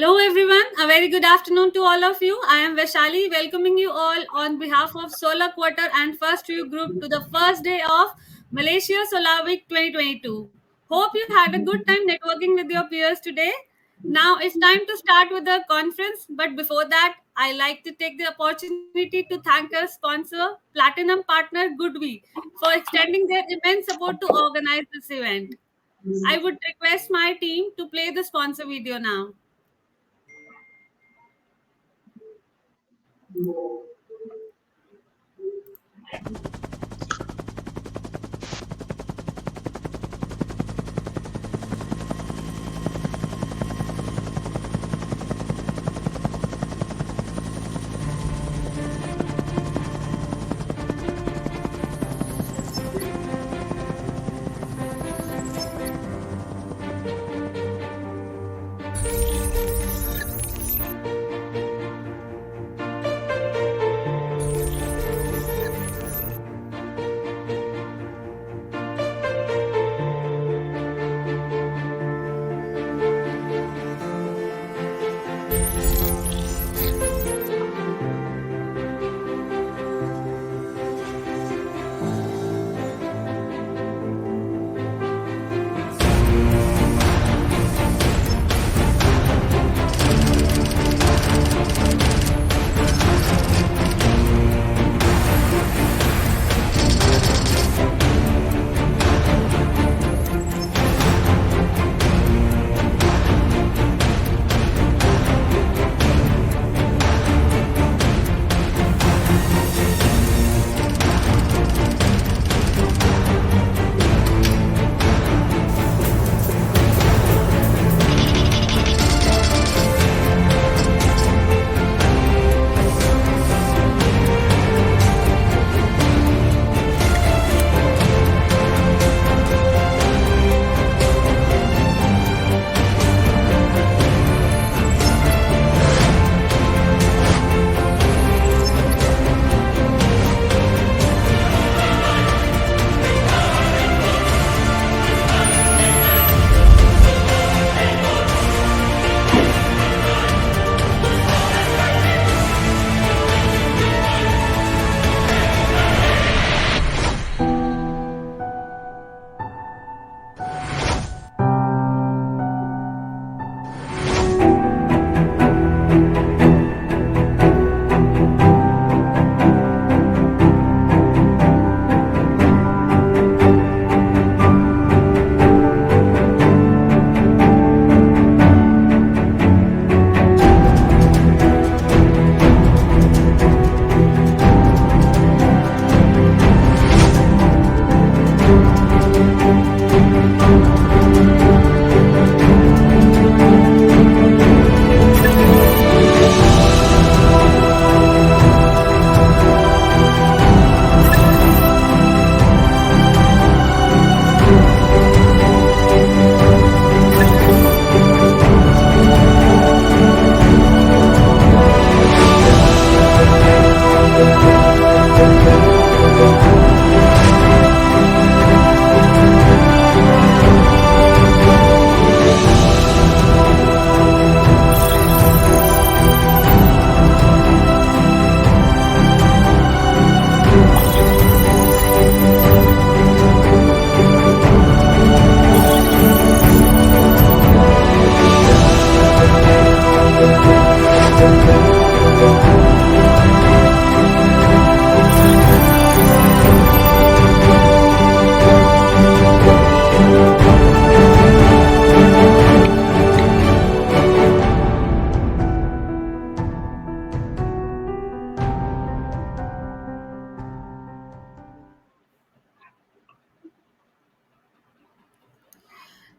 Hello, everyone. A very good afternoon to all of you. I am Vaishali, welcoming you all on behalf of Solar Quarter and First View Group to the first day of Malaysia Solar Week 2022. Hope you had a good time networking with your peers today. Now it's time to start with the conference, but before that, I like to take the opportunity to thank our sponsor, Platinum Partner Goodwe, for extending their immense support to organize this event. I would request my team to play the sponsor video now.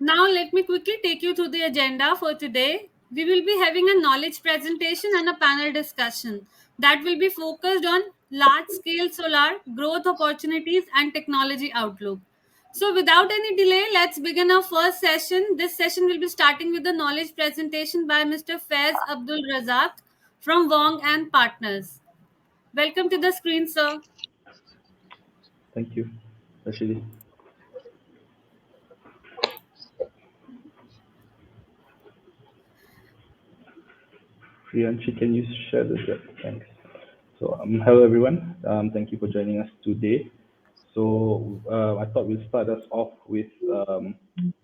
Now, let me quickly take you through the agenda for today. We will be having a knowledge presentation and a panel discussion that will be focused on large scale solar growth opportunities and technology outlook. So, without any delay, let's begin our first session. This session will be starting with the knowledge presentation by Mr. Faiz Abdul Razak from Wong and Partners. Welcome to the screen, sir. Thank you, Rashidi. Priyanshi, can you share the chat? Thanks. So, hello everyone. Thank you for joining us today. So, I thought we'll start us off with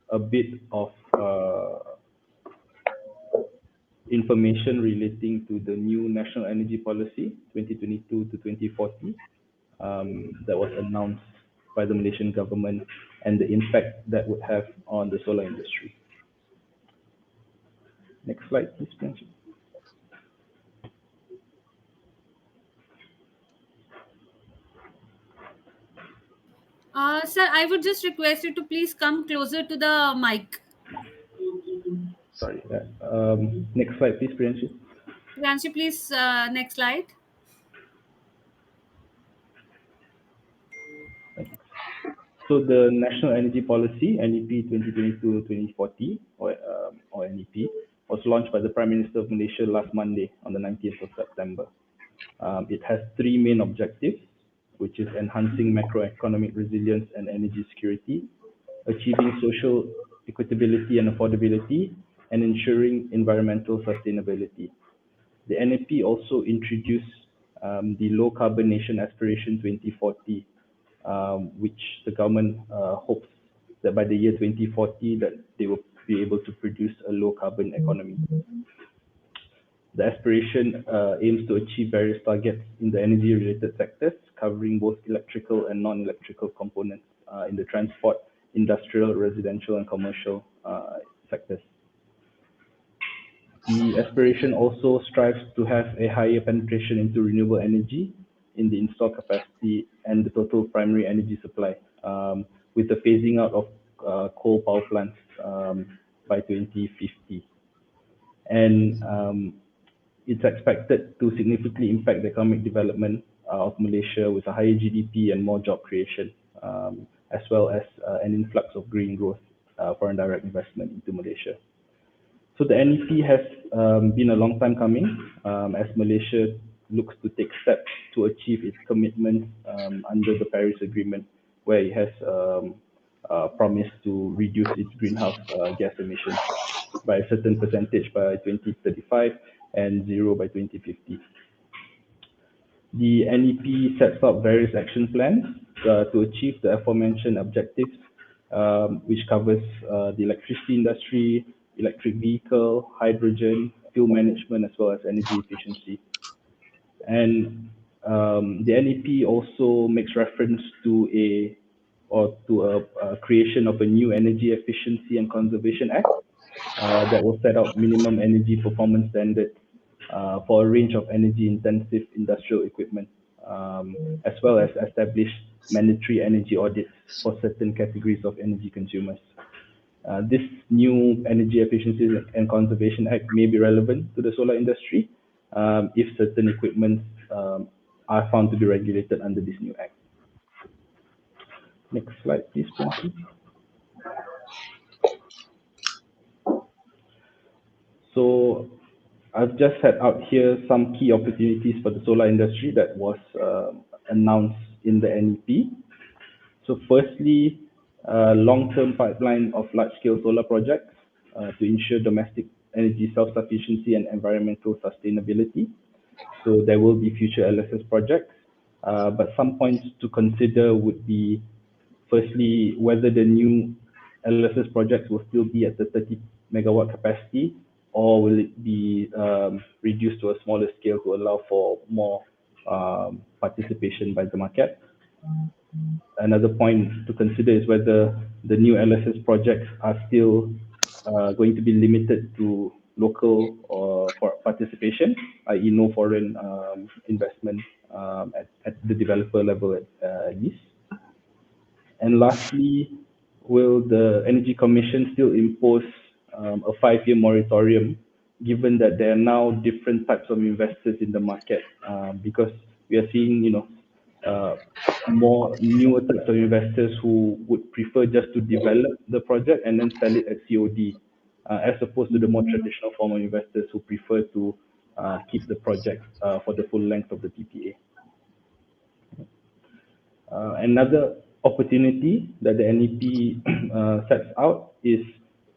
a bit of information relating to the new National Energy Policy 2022 to 2040 that was announced by the Malaysian government and the impact that would have on the solar industry. Next slide, please, Priyanshi. Sir, I would just request you to please come closer to the mic. Sorry. Next slide, please, Priyanshi. Priyanshi, please, next slide. Thanks. So the National Energy Policy, NEP 2022-2040, or NEP, was launched by the Prime Minister of Malaysia last Monday on the 19th of September. It has three main objectives, which is enhancing macroeconomic resilience and energy security, achieving social equitability and affordability, and ensuring environmental sustainability. The NAP also introduced the Low Carbon Nation Aspiration 2040, which the government hopes that by the year 2040 that they will be able to produce a low carbon economy. The aspiration aims to achieve various targets in the energy-related sectors, covering both electrical and non-electrical components in the transport, industrial, residential, and commercial sectors. The aspiration also strives to have a higher penetration into renewable energy in the installed capacity and the total primary energy supply, with the phasing out of coal power plants by 2050. And it's expected to significantly impact the economic development of Malaysia with a higher GDP and more job creation, as well as an influx of green growth, foreign direct investment into Malaysia. So the NEP has been a long time coming as Malaysia looks to take steps to achieve its commitments under the Paris Agreement, where it has promised to reduce its greenhouse gas emissions by a certain percentage by 2035 and zero by 2050. The NEP sets out various action plans to achieve the aforementioned objectives, which covers the electricity industry, electric vehicle, hydrogen, fuel management, as well as energy efficiency. And the NEP also makes reference to a creation of a new Energy Efficiency and Conservation Act that will set out minimum energy performance standards for a range of energy-intensive industrial equipment, as well as establish mandatory energy audits for certain categories of energy consumers. This new Energy Efficiency and Conservation Act may be relevant to the solar industry if certain equipment are found to be regulated under this new act. Next slide, please, Priyanshi. So I've just set out here some key opportunities for the solar industry that was announced in the NEP. So firstly, long-term pipeline of large-scale solar projects to ensure domestic energy self-sufficiency and environmental sustainability. So there will be future LSS projects, but some points to consider would be, firstly, whether the new LSS projects will still be at the 30 megawatt capacity, or will it be reduced to a smaller scale to allow for more participation by the market. Another point to consider is whether the new LSS projects are still going to be limited to local or for participation, i.e. no foreign investment at the developer level at least. And lastly, will the Energy Commission still impose a 5-year moratorium, given that there are now different types of investors in the market? Because we are seeing, more newer types of investors who would prefer just to develop the project and then sell it at COD, as opposed to the more traditional form of investors who prefer to keep the project for the full length of the PPA. Another opportunity that the NEP sets out is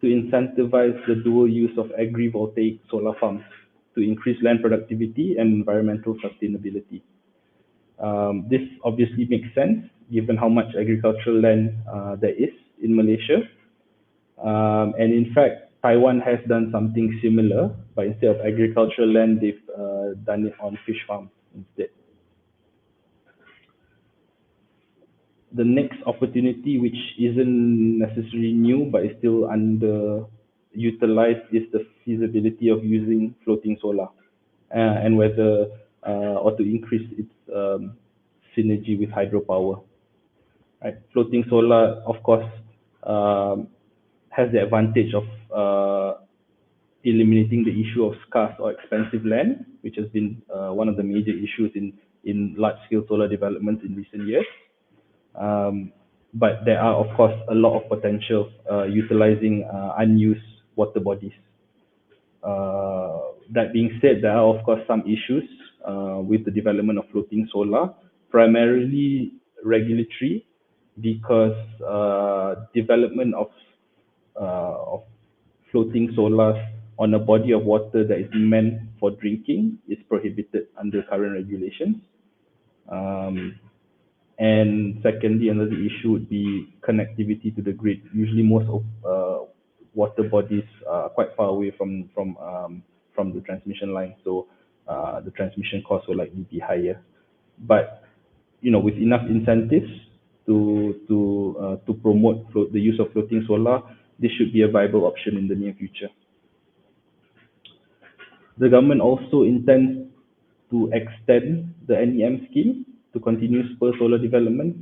to incentivize the dual use of agrivoltaic solar farms. to increase land productivity and environmental sustainability. This obviously makes sense given how much agricultural land there is in Malaysia. And in fact, Taiwan has done something similar, but instead of agricultural land, they've done it on fish farms instead. The next opportunity, which isn't necessarily new but is still underutilized, is the feasibility of using floating solar and whether or to increase its synergy with hydropower. Right? Floating solar, of course, um, has the advantage of eliminating the issue of scarce or expensive land, which has been one of the major issues in large-scale solar developments in recent years. Um, but there are, of course, a lot of potential utilizing unused water bodies. That being said, there are, of course, some issues with the development of floating solar, primarily regulatory, because development of floating solar on a body of water that is meant for drinking is prohibited under current regulations. Um, and secondly, another issue would be connectivity to the grid. Usually, most of water bodies are quite far away from the transmission line, so the transmission cost will likely be higher. But with enough incentives to promote the use of floating solar, this should be a viable option in the near future. The government also intends to extend the NEM scheme to continue spur solar development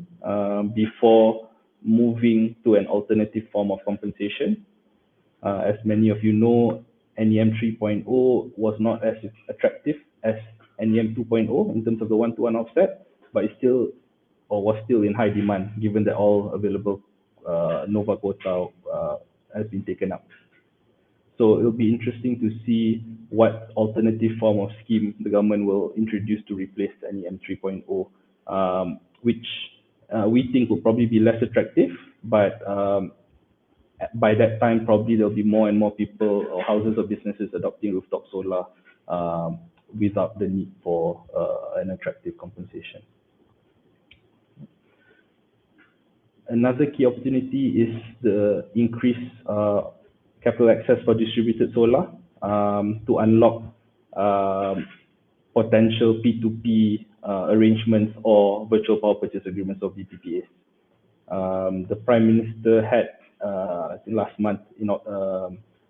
before moving to an alternative form of compensation. As many of you know, NEM 3.0 was not as attractive as NEM 2.0 in terms of the one-to-one offset, but it's still or was still in high demand given that all available NOVA quota has been taken up. So it'll be interesting to see what alternative form of scheme the government will introduce to replace NEM 3.0, which we think will probably be less attractive, but by that time, probably there'll be more and more people or houses or businesses adopting rooftop solar without the need for an attractive compensation. Another key opportunity is the increased capital access for distributed solar to unlock um, potential P2P arrangements or virtual power purchase agreements or VPPAs. The Prime Minister had, I think last month,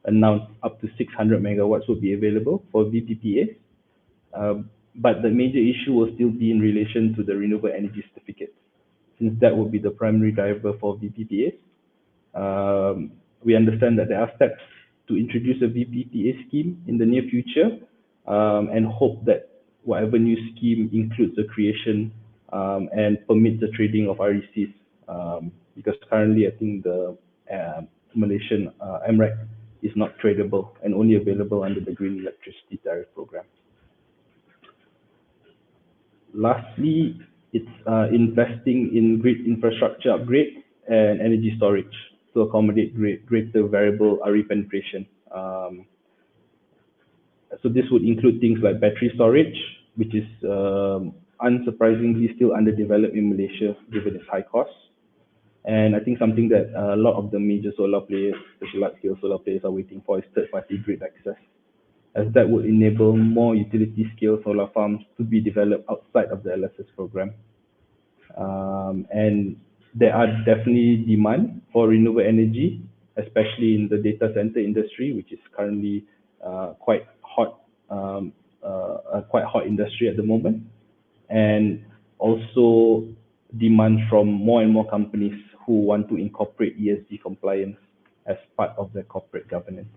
announced up to 600 megawatts would be available for VPPAs. But the major issue will still be in relation to the renewable energy certificates, since that will be the primary driver for VPPAs. We understand that there are steps to introduce a VPPA scheme in the near future, and hope that whatever new scheme includes the creation and permits the trading of RECs, because currently I think the Malaysian MREC is not tradable and only available under the Green Electricity Tariff Program. Lastly, it's investing in grid infrastructure upgrade and energy storage to accommodate greater variable RE penetration. So this would include things like battery storage, which is unsurprisingly still underdeveloped in Malaysia given its high costs. And I think something that a lot of the major solar players, especially large-scale solar players, are waiting for is third-party grid access, as that would enable more utility-scale solar farms to be developed outside of the LSS program. And there are definitely demand for renewable energy, especially in the data center industry, which is currently quite hot, a quite hot industry at the moment, and also demand from more and more companies who want to incorporate ESG compliance as part of their corporate governance.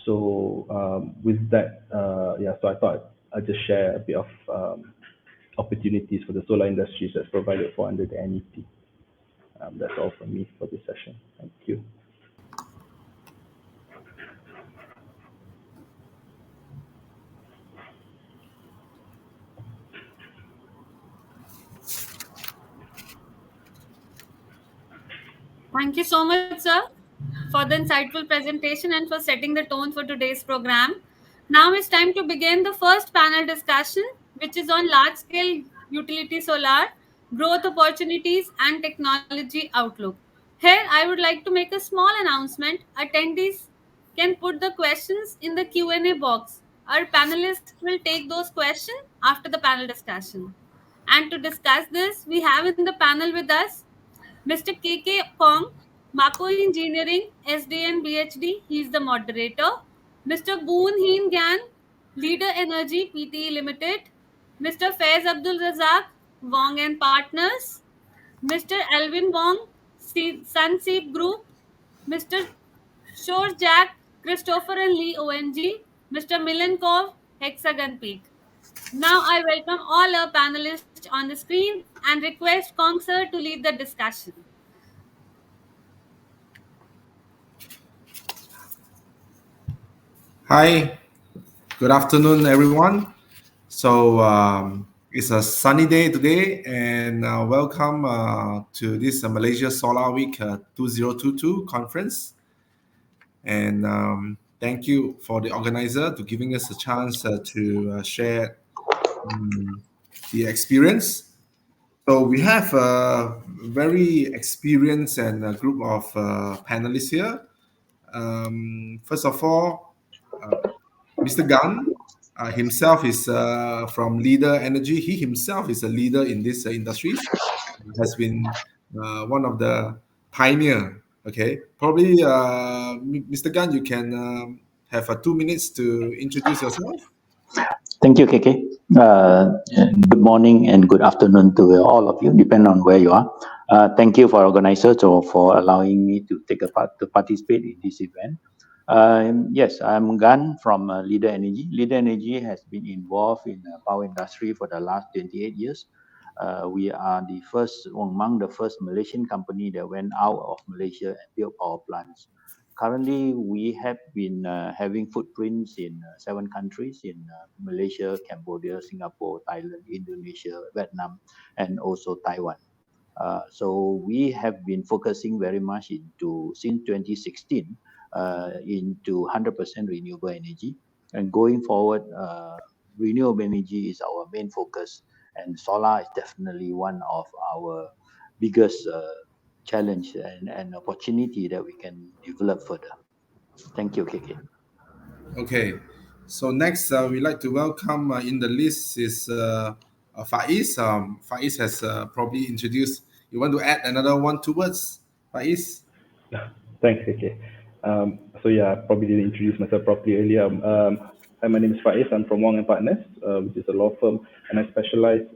So with that, so I thought I'd just share a bit of opportunities for the solar industries that's provided for under the NEP. That's all from me for this session. Thank you. Thank you so much, sir, for the insightful presentation and for setting the tone for today's program. Now it's time to begin the first panel discussion, which is on large scale utility solar, growth opportunities, and technology outlook. Here, I would like to make a small announcement. Attendees can put the questions in the Q&A box. Our panelists will take those questions after the panel discussion. And to discuss this, we have in the panel with us Mr. KK Kong, Mako Engineering, SDN BHD, he is the moderator. Mr. Boon Heen Gyan, Leader Energy Pte Limited. Mr. Faiz Abdul Razak, Wong and Partners. Mr. Alvin Wong, Sunseep Group. Mr. Shore Jack, Christopher and Lee ONG. Mr. Milenkov, Hexagon Peak. Now I welcome all our panelists on the screen and request Kong sir to lead the discussion. Hi, good afternoon, everyone. It's a sunny day today, and welcome to this Malaysia Solar Week 2022 conference. And thank you for the organizer to giving us a chance to share um, the experience. So we have a very experienced and a group of panelists here. First of all, uh, Mr. Gan himself is from Leader Energy. He himself is a leader in this industries. Has been one of the pioneer. Okay, probably Mr. Gan, you can have 2 minutes to introduce yourself. Thank you, KK. Good morning and good afternoon to all of you, depending on where you are. Thank you for organizers for allowing me to take a part to participate in this event. Yes, I'm Gan from Leader Energy. Leader Energy has been involved in the power industry for the last 28 years. We are the first among the first Malaysian company that went out of Malaysia and built power plants. Currently, we have been having footprints in 7 countries in Malaysia, Cambodia, Singapore, Thailand, Indonesia, Vietnam, and also Taiwan. So we have been focusing very much into since 2016 into 100% renewable energy, and going forward, renewable energy is our main focus, and solar is definitely one of our biggest challenge and opportunity that we can develop further. Thank you, KK. Okay, so next we'd like to welcome in the list is Faiz. Faiz has probably introduced. You want to add another one, 2 words, Faiz? Thanks, KK. So yeah, I probably didn't introduce myself properly earlier. Hi, my name is Faiz. I'm from Wong and Partners, which is a law firm, and I specialize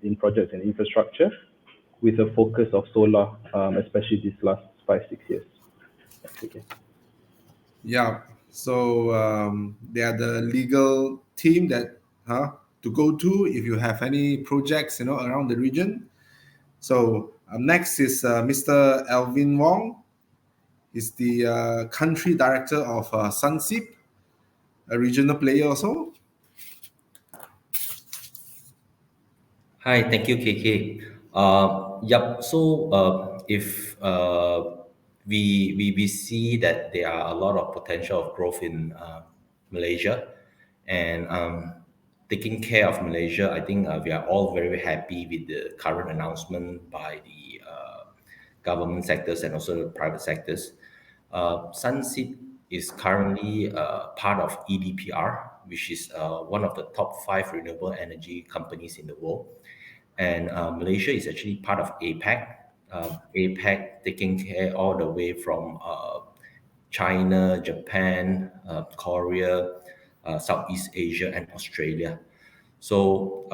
in projects and infrastructure with a focus of solar, especially these last 5-6 years. Thanks, KK. Yeah. So they are the legal team that to go to if you have any projects around the region. So next is Mr. Alvin Wong. He's the country director of Sunseep, a regional player also. Hi, thank you, KK. Yep. So, if we see that there are a lot of potential of growth in Malaysia, and taking care of Malaysia, I think we are all very happy with the current announcement by the government sectors and also the private sectors. Sunseap is currently part of EDPR, which is one of the top 5 renewable energy companies in the world. And Malaysia is actually part of APEC. APEC taking care all the way from China, Japan, Korea, Southeast Asia, and Australia. So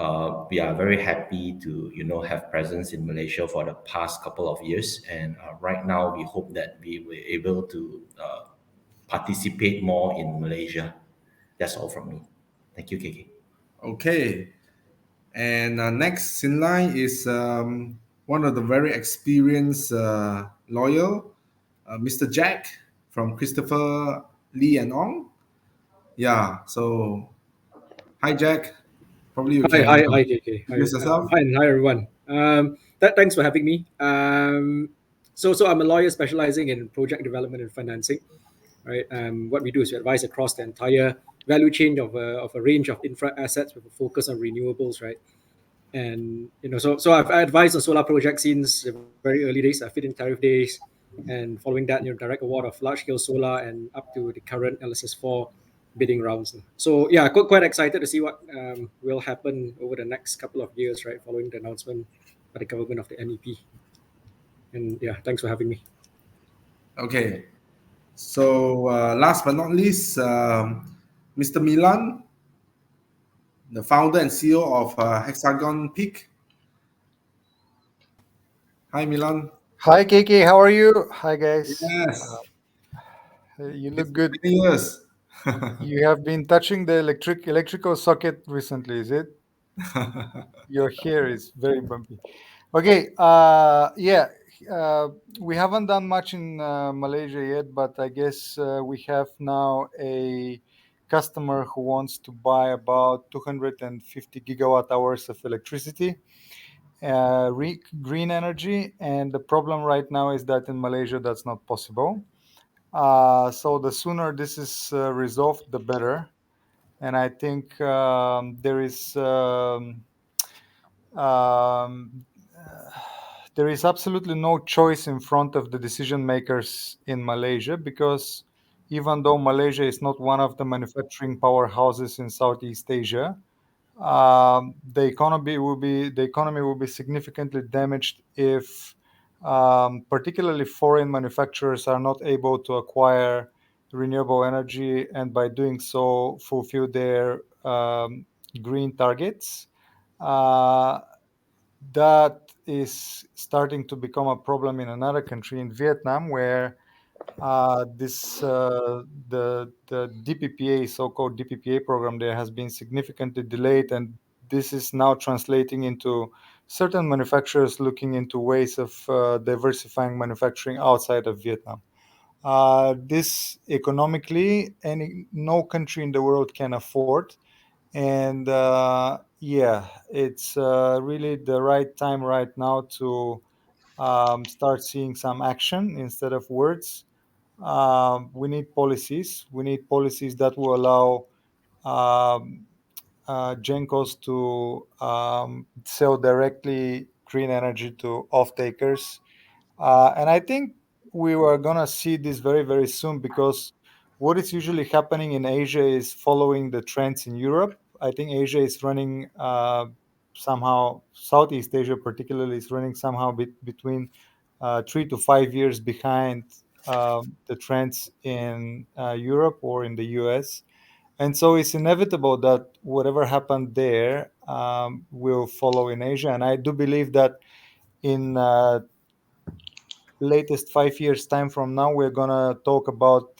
we are very happy to have presence in Malaysia for the past couple of years, and right now we hope that we were able to participate more in Malaysia. That's all from me. Thank you, KK. Okay. And next in line is one of the very experienced lawyer, Mr. Jack from Christopher Lee and Ong. Yeah. So hi, Jack. Probably you Hi, can hi, hi, KK. Hi, introduce yourself. hi, and hi, everyone. Thanks for having me. So I'm a lawyer specializing in project development and financing. right? What we do is we advise across the entire value chain of a range of infra assets with a focus on renewables, right? And so I've advised on solar projects since the very early days, feed-in tariff days, and following that, direct award of large-scale solar, and up to the current LSS4 bidding rounds. So yeah, quite excited to see what will happen over the next couple of years, right, following the announcement by the government of the NEP. And yeah, thanks for having me. Okay. So last but not least, Mr. Milan, the founder and CEO of Hexagon Peak. Hi, Milan. Hi, KK. How are you? Hi, guys. Yes, You it's look been good. many years. You have been touching the electrical socket recently, is it? Your hair is very bumpy. Okay. Yeah. Uh, we haven't done much in Malaysia yet, but I guess we have now a customer who wants to buy about 250 gigawatt hours of electricity, green energy. And the problem right now is that in Malaysia, that's not possible. So the sooner this is resolved, the better. And I think um, there is absolutely no choice in front of the decision makers in Malaysia, because even though Malaysia is not one of the manufacturing powerhouses in Southeast Asia, the economy will be significantly damaged if particularly foreign manufacturers are not able to acquire renewable energy, and by doing so fulfill their green targets. Uh, that is starting to become a problem in another country, in Vietnam, where the DPPA, so-called DPPA program there, has been significantly delayed, and this is now translating into certain manufacturers looking into ways of diversifying manufacturing outside of Vietnam. This economically, no country in the world can afford, and yeah, it's really the right time right now to start seeing some action instead of words. We need policies. We need policies that will allow um, Gencos to sell directly green energy to off-takers. And I think we were going to see this very, very soon, because what is usually happening in Asia is following the trends in Europe. I think Asia is running somehow, Southeast Asia particularly, is running somehow between 3 to 5 years behind the trends in Europe or in the US. And so it's inevitable that whatever happened there will follow in Asia. And I do believe that in latest 5 years time from now, we're going to talk about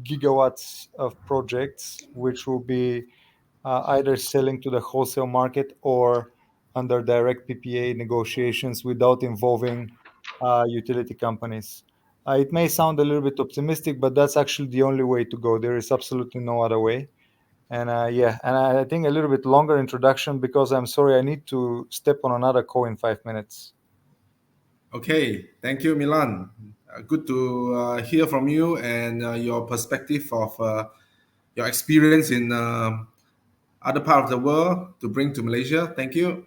gigawatts of projects which will be either selling to the wholesale market or under direct PPA negotiations without involving utility companies. It may sound a little bit optimistic, but that's actually the only way to go. There is absolutely no other way. And yeah, and I think a little bit longer introduction, because I'm sorry, I need to step on another call in 5 minutes. Okay, thank you, Milan. Good to hear from you and your perspective of your experience in other part of the world to bring to Malaysia. Thank you.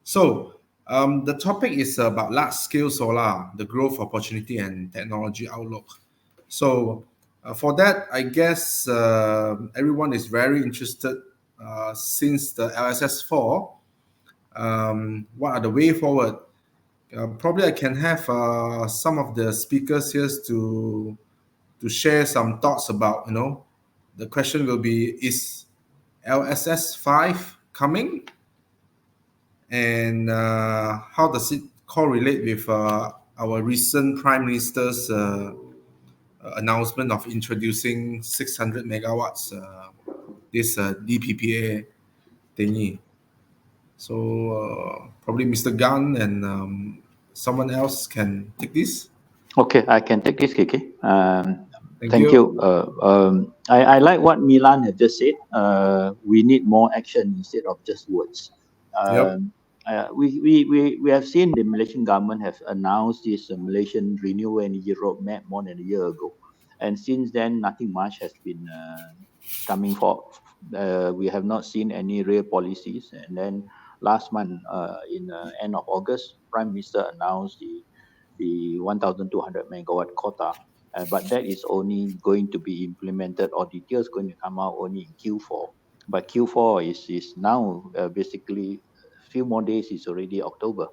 So, the topic is about large scale solar, the growth opportunity and technology outlook. So, for that, I guess everyone is very interested since the LSS4. What are the way forward? Probably I can have some of the speakers here to share some thoughts about, the question will be, is LSS5 coming, and how does it correlate with our recent Prime Minister's announcement of introducing 600 megawatts, this DPPA thingy. So probably Mr. Gunn and someone else can take this. Okay, I can take this, KK. Thank Thank you. you. I like what Milan had just said. We need more action instead of just words. Yep. We have seen the Malaysian government have announced this Malaysian Renewable Energy Roadmap more than a year ago. and since then nothing much has been coming for. We have not seen any real policies. And then last month, in end of August, Prime Minister announced the 1,200 megawatt quota, but that is only going to be implemented, or details going to come out only in Q4. But Q4 is now basically few more days is already October.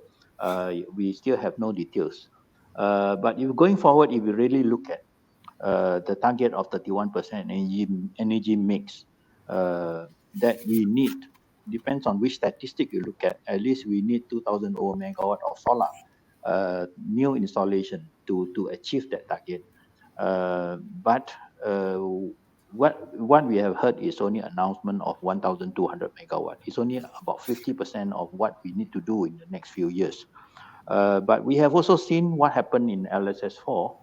We still have no details. But if going forward, if we really look at the target of 31% energy mix that we need, depends on which statistic you look at. At least we need 2,000 over megawatt of solar new installation to achieve that target. But what we have heard is only announcement of 1,200 megawatt. It's only about 50% of what we need to do in the next few years. But we have also seen what happened in LSS4,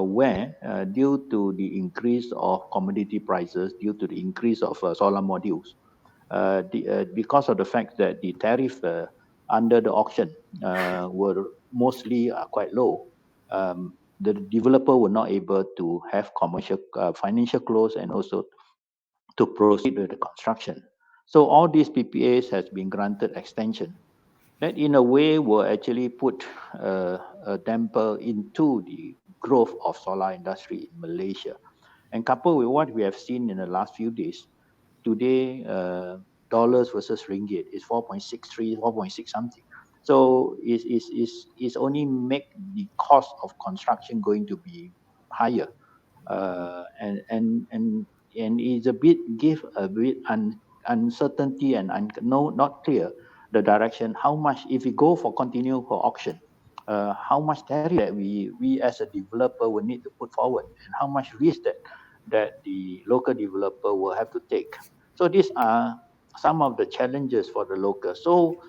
where due to the increase of commodity prices, due to the increase of solar modules, because of the fact that the tariff under the auction were mostly quite low, the developer were not able to have commercial financial close and also to proceed with the construction. So all these PPAs has been granted extension. That in a way will actually put a damper into the growth of solar industry in Malaysia. And coupled with what we have seen in the last few days, today dollars versus ringgit is 4.63, 4.6 something. So it's only make the cost of construction going to be higher, and it's a bit give a bit uncertainty and no, not clear the direction. How much, if we go for continue for auction, how much tariff that we as a developer will need to put forward, and how much risk that the local developer will have to take. So these are some of the challenges for the local. So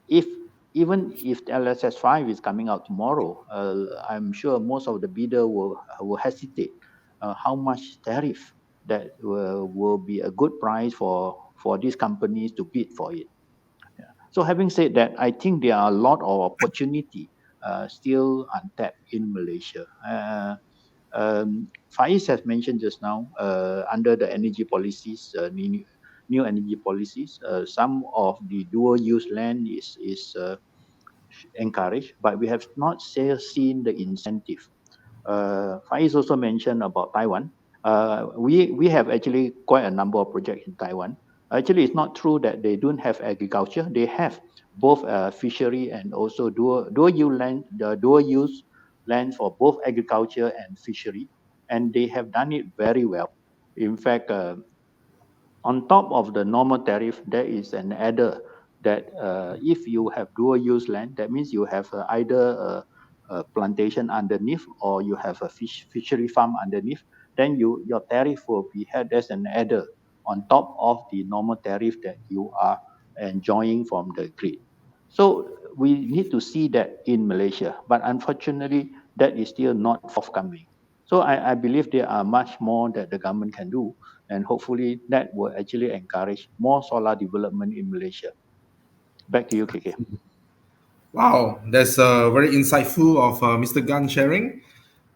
if even if the LSS5 is coming out tomorrow, I'm sure most of the bidder will hesitate. How much tariff that will be a good price for these companies to bid for it. Yeah. So having said that, I think there are a lot of opportunity still untapped in Malaysia. Faiz has mentioned just now, under the energy policies, new energy policies, some of the dual use land is encouraged, but we have not seen the incentive. Faiz also mentioned about Taiwan. We have actually quite a number of projects in Taiwan. Actually, it's not true that they don't have agriculture. They have both fishery and also dual use land for both agriculture and fishery, and they have done it very well. In fact, on top of the normal tariff, there is an adder that if you have dual use land, that means you have either a plantation underneath or you have a fishery farm underneath, then your tariff will be had as an adder on top of the normal tariff that you are enjoying from the grid. So we need to see that in Malaysia, but unfortunately, that is still not forthcoming. So I believe there are much more that the government can do, and hopefully that will actually encourage more solar development in Malaysia. Back to you, KK. Wow, that's very insightful of Mr. Gunn sharing.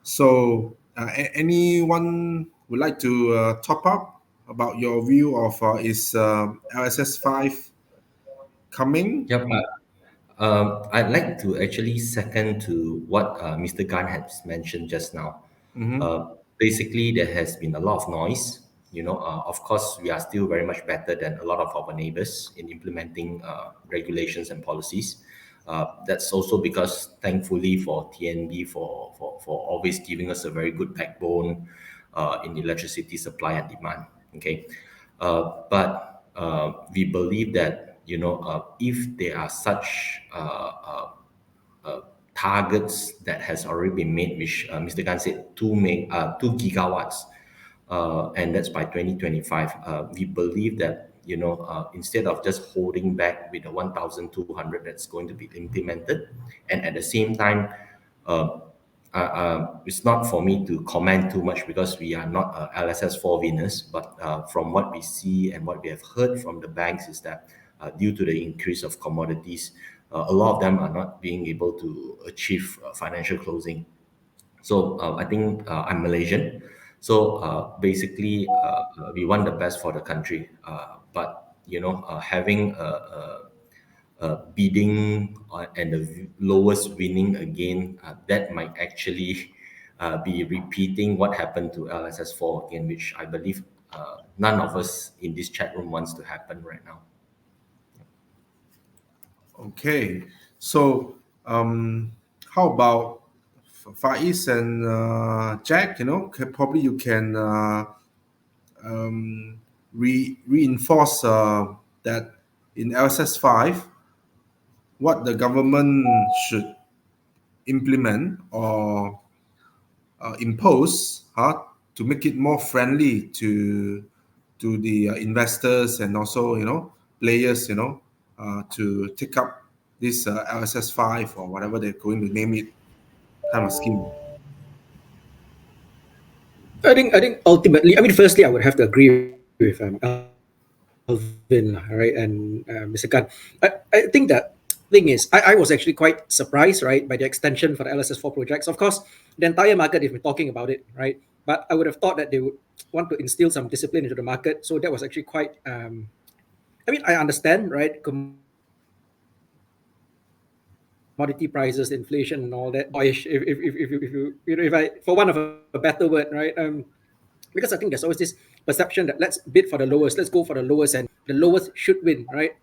So, anyone would like to top up about your view of is LSS5 coming? Yep. I'd like to actually second to what Mr. Gan has mentioned just now. Mm-hmm. Basically, there has been a lot of noise. Of course, we are still very much better than a lot of our neighbors in implementing regulations and policies. That's also because, thankfully, for TNB for always giving us a very good backbone in electricity supply and demand. Okay, but we believe that if there are such targets that has already been made, which Mr. Gan said 2 gigawatts, and that's by 2025. We believe that instead of just holding back with the 1,200 that's going to be implemented, and at the same time, uh, it's not for me to comment too much because we are not LSS4 winners, but from what we see and what we have heard from the banks is that due to the increase of commodities, a lot of them are not being able to achieve financial closing. So I think I'm Malaysian. So basically, we want the best for the country. But having bidding and the lowest winning again, that might actually be repeating what happened to LSS4 again, which I believe none of us in this chat room wants to happen right now. Okay, so how about Faiz and Jack? Probably you can reinforce that in LSS5, what the government should implement or impose to make it more friendly to the investors and also players to take up this LSS5 or whatever they're going to name it kind of scheme. I think ultimately, I mean, firstly, I would have to agree with Alvin, right, and Mr. Khan. I think that thing is, I was actually quite surprised, right, by the extension for the LSS4 projects. Of course, the entire market has been talking about it, right, but I would have thought that they would want to instill some discipline into the market. So that was actually quite. I mean, I understand, right, commodity prices, inflation, and all that. Boyish, if I, for one of a better word, right? Because I think there's always this perception that let's bid for the lowest, let's go for the lowest, and the lowest should win, right?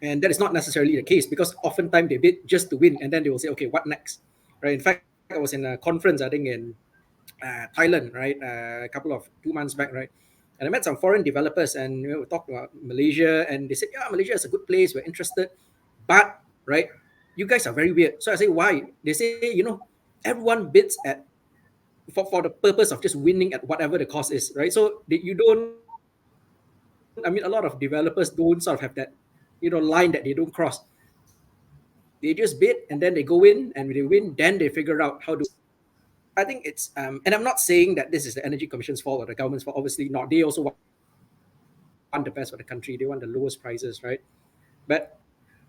And that is not necessarily the case because oftentimes they bid just to win, and then they will say, okay, what next, right? In fact, I was in a conference, I think in Thailand, right, a couple of 2 months back, right, and I met some foreign developers, and we talked about Malaysia, and they said, yeah, Malaysia is a good place, we're interested, but right, you guys are very weird. So I say, why? They say, everyone bids at for the purpose of just winning at whatever the cost is, right? So you don't. I mean, a lot of developers don't sort of have that, line that they don't cross. They just bid and then they go in, and when they win, then they figure out how to. I think it's and I'm not saying that this is the Energy Commission's fault or the government's fault. Obviously not. They also want the best for the country. They want the lowest prices, right? But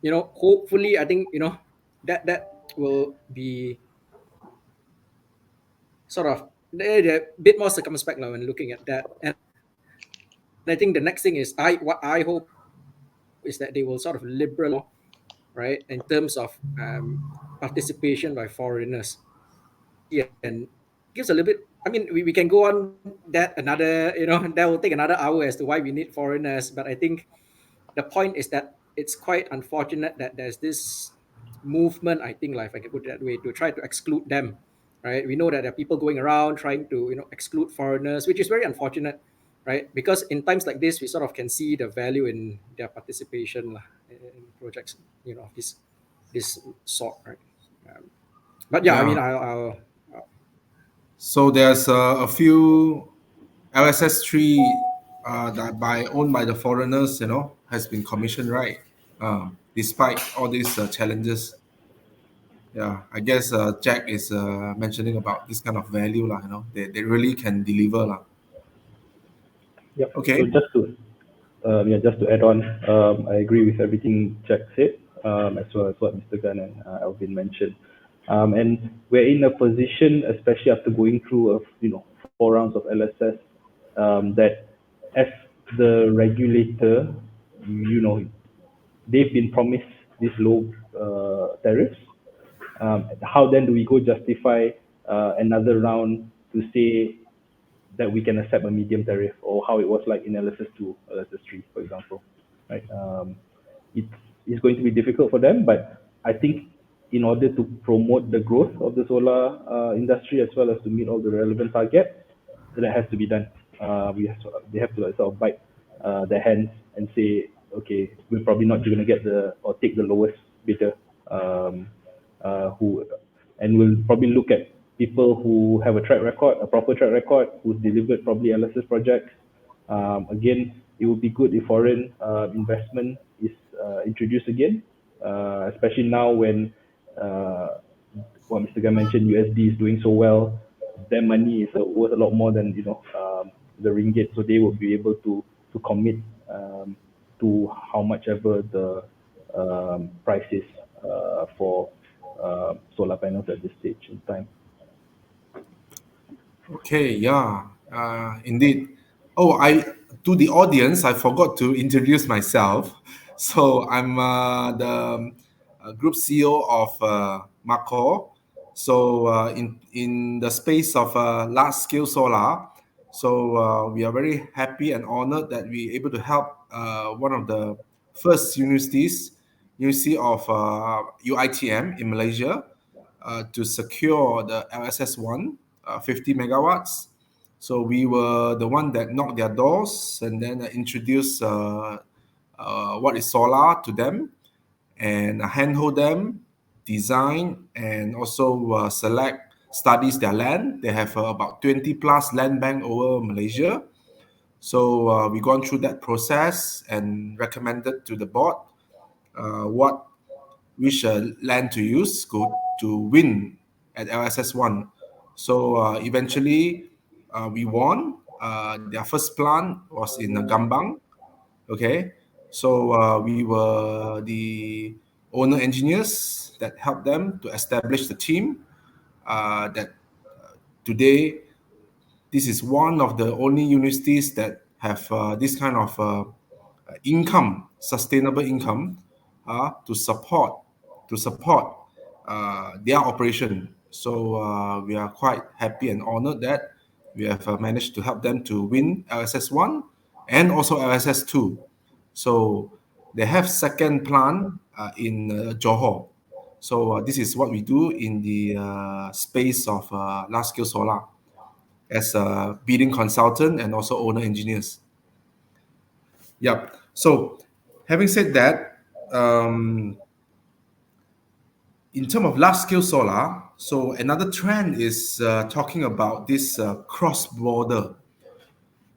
hopefully, I think that will be sort of they're a bit more circumspect now when looking at that. And I think the next thing is what I hope is that they will sort of liberal, right, in terms of participation by foreigners. Yeah, and gives a little bit. I mean, we can go on that another, that will take another hour as to why we need foreigners. But I think the point is that it's quite unfortunate that there's this movement, I think, like if I can put it that way, to try to exclude them, right? We know that there are people going around trying to, exclude foreigners, which is very unfortunate, right? Because in times like this, we sort of can see the value in their participation lah, in projects, of this sort, right? But yeah, I mean, Yeah. So there's a few LSS3 that owned by the foreigners, has been commissioned, right? Despite all these challenges. Yeah, I guess Jack is mentioning about this kind of value, lah. They really can deliver, lah. Yep. So Okay. just to add on, I agree with everything Jack said, as well as what Mr. Gunn and Alvin mentioned. And we're in a position, especially after going through 4 rounds of LSS, that as the regulator, you know, they've been promised these low tariffs. How then do we go justify another round to say that we can accept a medium tariff, or how it was like in LSS2, LSS3, for example, right? It's, it's going to be difficult for them, but I think in order to promote the growth of the solar industry as well as to meet all the relevant targets, that has to be done. They have to like, sort of bite their hands and say, okay, we're probably not going to get or take the lowest bidder, um, who, and we'll probably look at people who have a proper track record, who's delivered probably LSS projects. Again, it would be good if foreign investment is introduced again, especially now when what Mr. Guy mentioned, USD is doing so well. Their money is worth a lot more than the ringgit, so they will be able to commit to how much ever the price is for solar panels at this stage in time. Okay, yeah, indeed. Oh, I to the audience, I forgot to introduce myself. So I'm the group CEO of Mako. So in the space of large scale solar, so we are very happy and honored that we able to help one of the first universities, University of UITM in Malaysia, to secure the LSS1, 50 megawatts. So we were the one that knocked their doors and then introduced what is solar to them and handhold them, design, and also select studies their land. They have about 20 plus land bank over Malaysia. So we gone through that process and recommended to the board what which land to use to win at LSS1. So eventually we won. Their first plant was in Gambang. Okay. So we were the owner engineers that helped them to establish the team that today this is one of the only universities that have this kind of income, sustainable income, to support their operation. So we are quite happy and honored that we have managed to help them to win LSS1 and also LSS2. So they have second plant in Johor. So this is what we do in the space of large scale solar as a bidding consultant and also owner engineers. Yep. So, having said that, in terms of large scale solar, so another trend is talking about this cross border.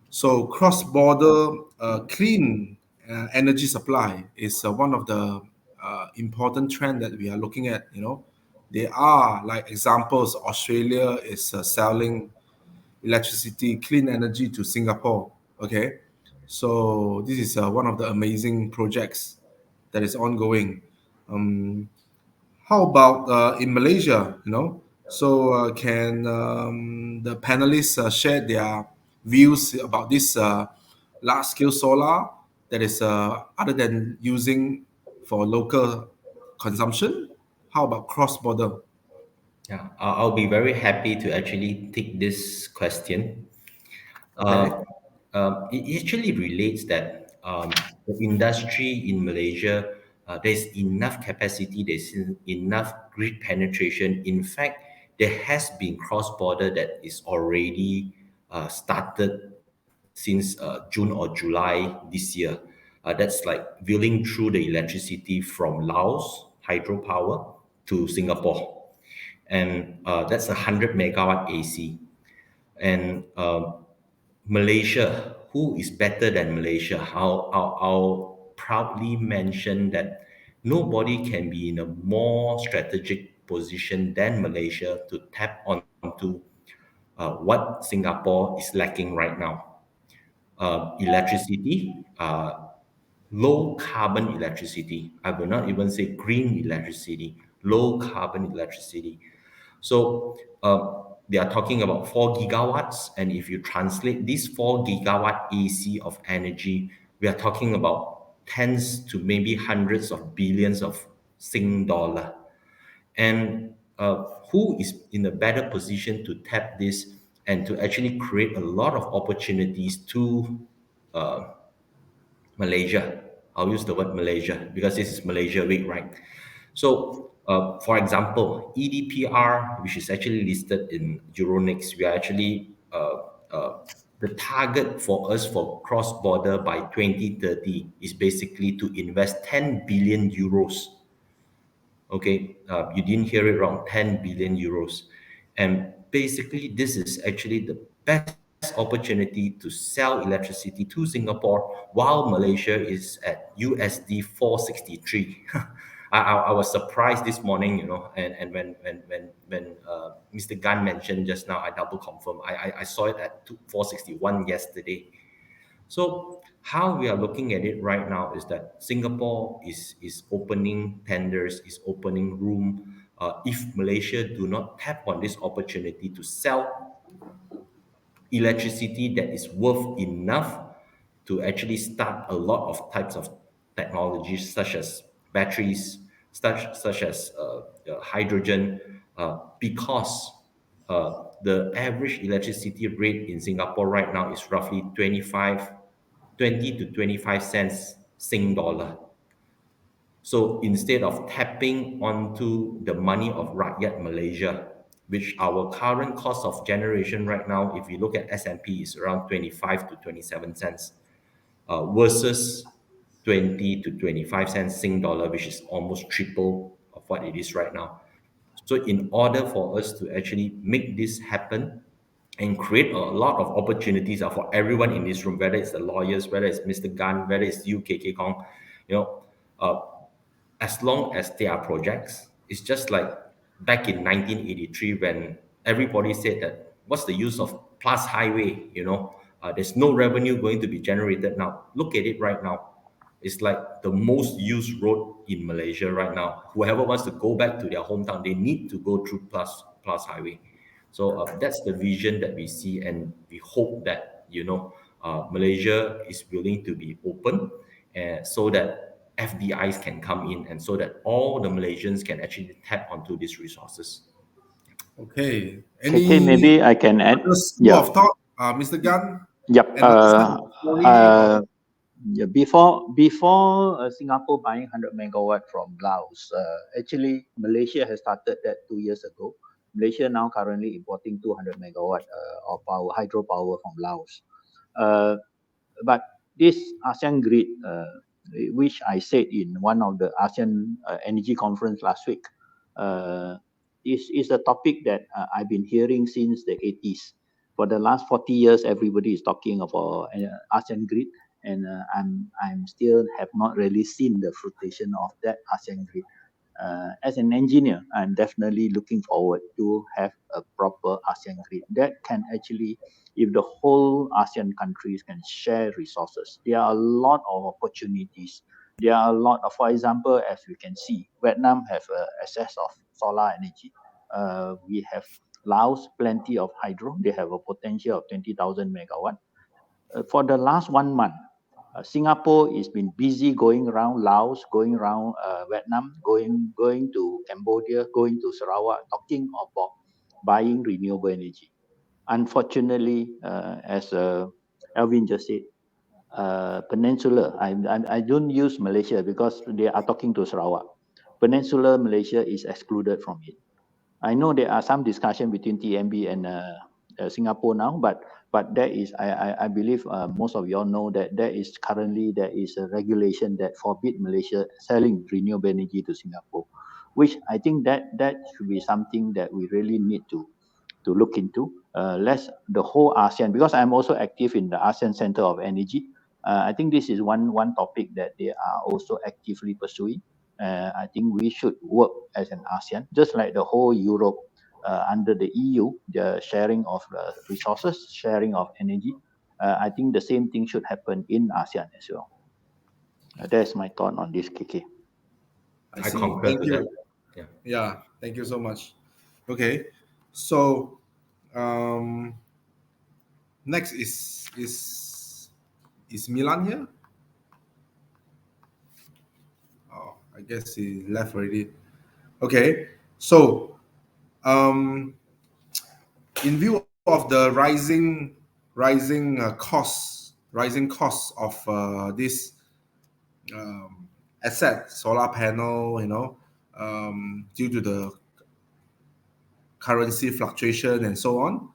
So, cross border clean energy supply is one of the important trend that we are looking at. There are like examples. Australia is selling electricity, clean energy to Singapore. Okay, so this is one of the amazing projects that is ongoing. Um, how about in Malaysia? So can the panelists share their views about this large-scale solar that is other than using for local consumption? How about cross-border? Yeah, I'll be very happy to actually take this question. Okay. Uh, it actually relates that the industry in Malaysia, there's enough capacity, there's enough grid penetration. In fact, there has been cross-border that is already started since June or July this year. That's like wheeling through the electricity from Laos hydropower to Singapore, and that's 100 megawatt AC. And Malaysia, who is better than Malaysia? I'll proudly mention that nobody can be in a more strategic position than Malaysia to tap onto what Singapore is lacking right now. Electricity, low carbon electricity. I will not even say green electricity, low carbon electricity. So they are talking about 4 gigawatts. And if you translate this 4 gigawatt AC of energy, we are talking about tens to maybe hundreds of billions of Sing dollar. And who is in a better position to tap this and to actually create a lot of opportunities to uh, Malaysia. I'll use the word Malaysia because this is Malaysia Week, right? So, for example, EDPR, which is actually listed in Euronext, we are actually the target for us for cross border by 2030 is basically to invest 10 billion euros. Okay, you didn't hear it wrong, 10 billion euros. And basically, this is actually the best opportunity to sell electricity to Singapore while Malaysia is at USD 463. I was surprised this morning, and when Mr. Gan mentioned just now, I double confirm. I saw it at 461 yesterday. So how we are looking at it right now is that Singapore is opening tenders, is opening room. If Malaysia do not tap on this opportunity to sell electricity that is worth enough to actually start a lot of types of technologies such as batteries, such as hydrogen, because the average electricity rate in Singapore right now is roughly 20 to 25 cents Sing dollar. So instead of tapping onto the money of rakyat Malaysia, which our current cost of generation right now, if you look at S&P, is around 25 to 27 cents, versus 20 to 25 cents Sing dollar, which is almost triple of what it is right now. So in order for us to actually make this happen and create a lot of opportunities for everyone in this room, whether it's the lawyers, whether it's Mr. Gan, whether it's you, KK Kong, you know, uh, as long as there are projects, it's just like back in 1983 when everybody said that what's the use of plus highway, there's no revenue going to be generated now. Look at it right now. It's like the most used road in Malaysia right now. Whoever wants to go back to their hometown, they need to go through plus highway. So that's the vision that we see, and we hope that Malaysia is willing to be open, so that FDIs can come in, and so that all the Malaysians can actually tap onto these resources. Okay. KK, maybe I can add. Other school Yeah. of thought, Mr. Gunn? Yep. Another side of the story, or- Yeah, before Singapore buying 100 megawatt from Laos, actually Malaysia has started that 2 years ago. Malaysia now currently importing 200 megawatt of hydropower from Laos. But this ASEAN grid, which I said in one of the ASEAN energy conference last week, is a topic that I've been hearing since the 80s. For the last 40 years, everybody is talking about ASEAN grid, and I'm still have not really seen the fruition of that ASEAN grid. As an engineer, I'm definitely looking forward to have a proper ASEAN grid that can actually, if the whole ASEAN countries can share resources, there are a lot of opportunities. There are a lot of, for example, as we can see, Vietnam have access of solar energy. We have Laos, plenty of hydro. They have a potential of 20,000 megawatt. For the last 1 month, Singapore has been busy going around Laos, going around Vietnam, going to Cambodia, going to Sarawak, talking about buying renewable energy. Unfortunately, as Alvin just said, Peninsula, I don't use Malaysia because they are talking to Sarawak. Peninsula Malaysia is excluded from it. I know there are some discussion between TMB and Singapore now, but there is, I believe most of you all know that there is a regulation that forbid Malaysia selling renewable energy to Singapore, which I think that should be something that we really need to look into. Let's the whole ASEAN, because I'm also active in the ASEAN Center of Energy. I think this is one topic that they are also actively pursuing. I think we should work as an ASEAN, just like the whole Europe under the EU, the sharing of resources, sharing of energy. I think the same thing should happen in ASEAN as well. That's my thought on this, KK. I I see. concur Thank to you. that. Yeah. Yeah, thank you so much. Okay, so um, next is Milan here? Oh, I guess he left already. Okay, so um, in view of the rising costs of this asset, solar panel, due to the currency fluctuation and so on.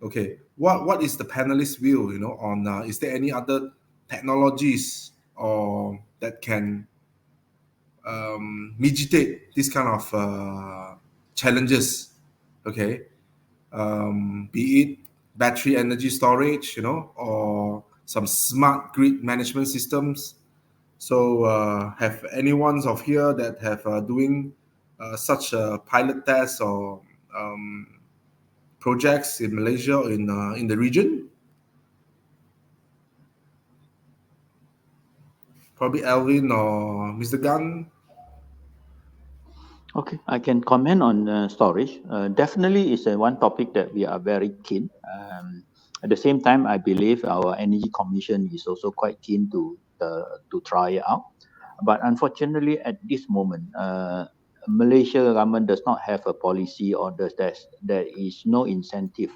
Okay, what is the panelist view, on is there any other technologies or that can mitigate this kind of challenges? Okay, be it battery energy storage, or some smart grid management systems. So, have anyone's of here that have doing such a pilot test or projects in Malaysia or in the region? Probably Alvin or Mr. Gunn. Okay, I can comment on storage. Definitely is one topic that we are very keen. At the same time, I believe our Energy Commission is also quite keen to try it out. But unfortunately, at this moment, Malaysia government does not have a policy, or there is no incentive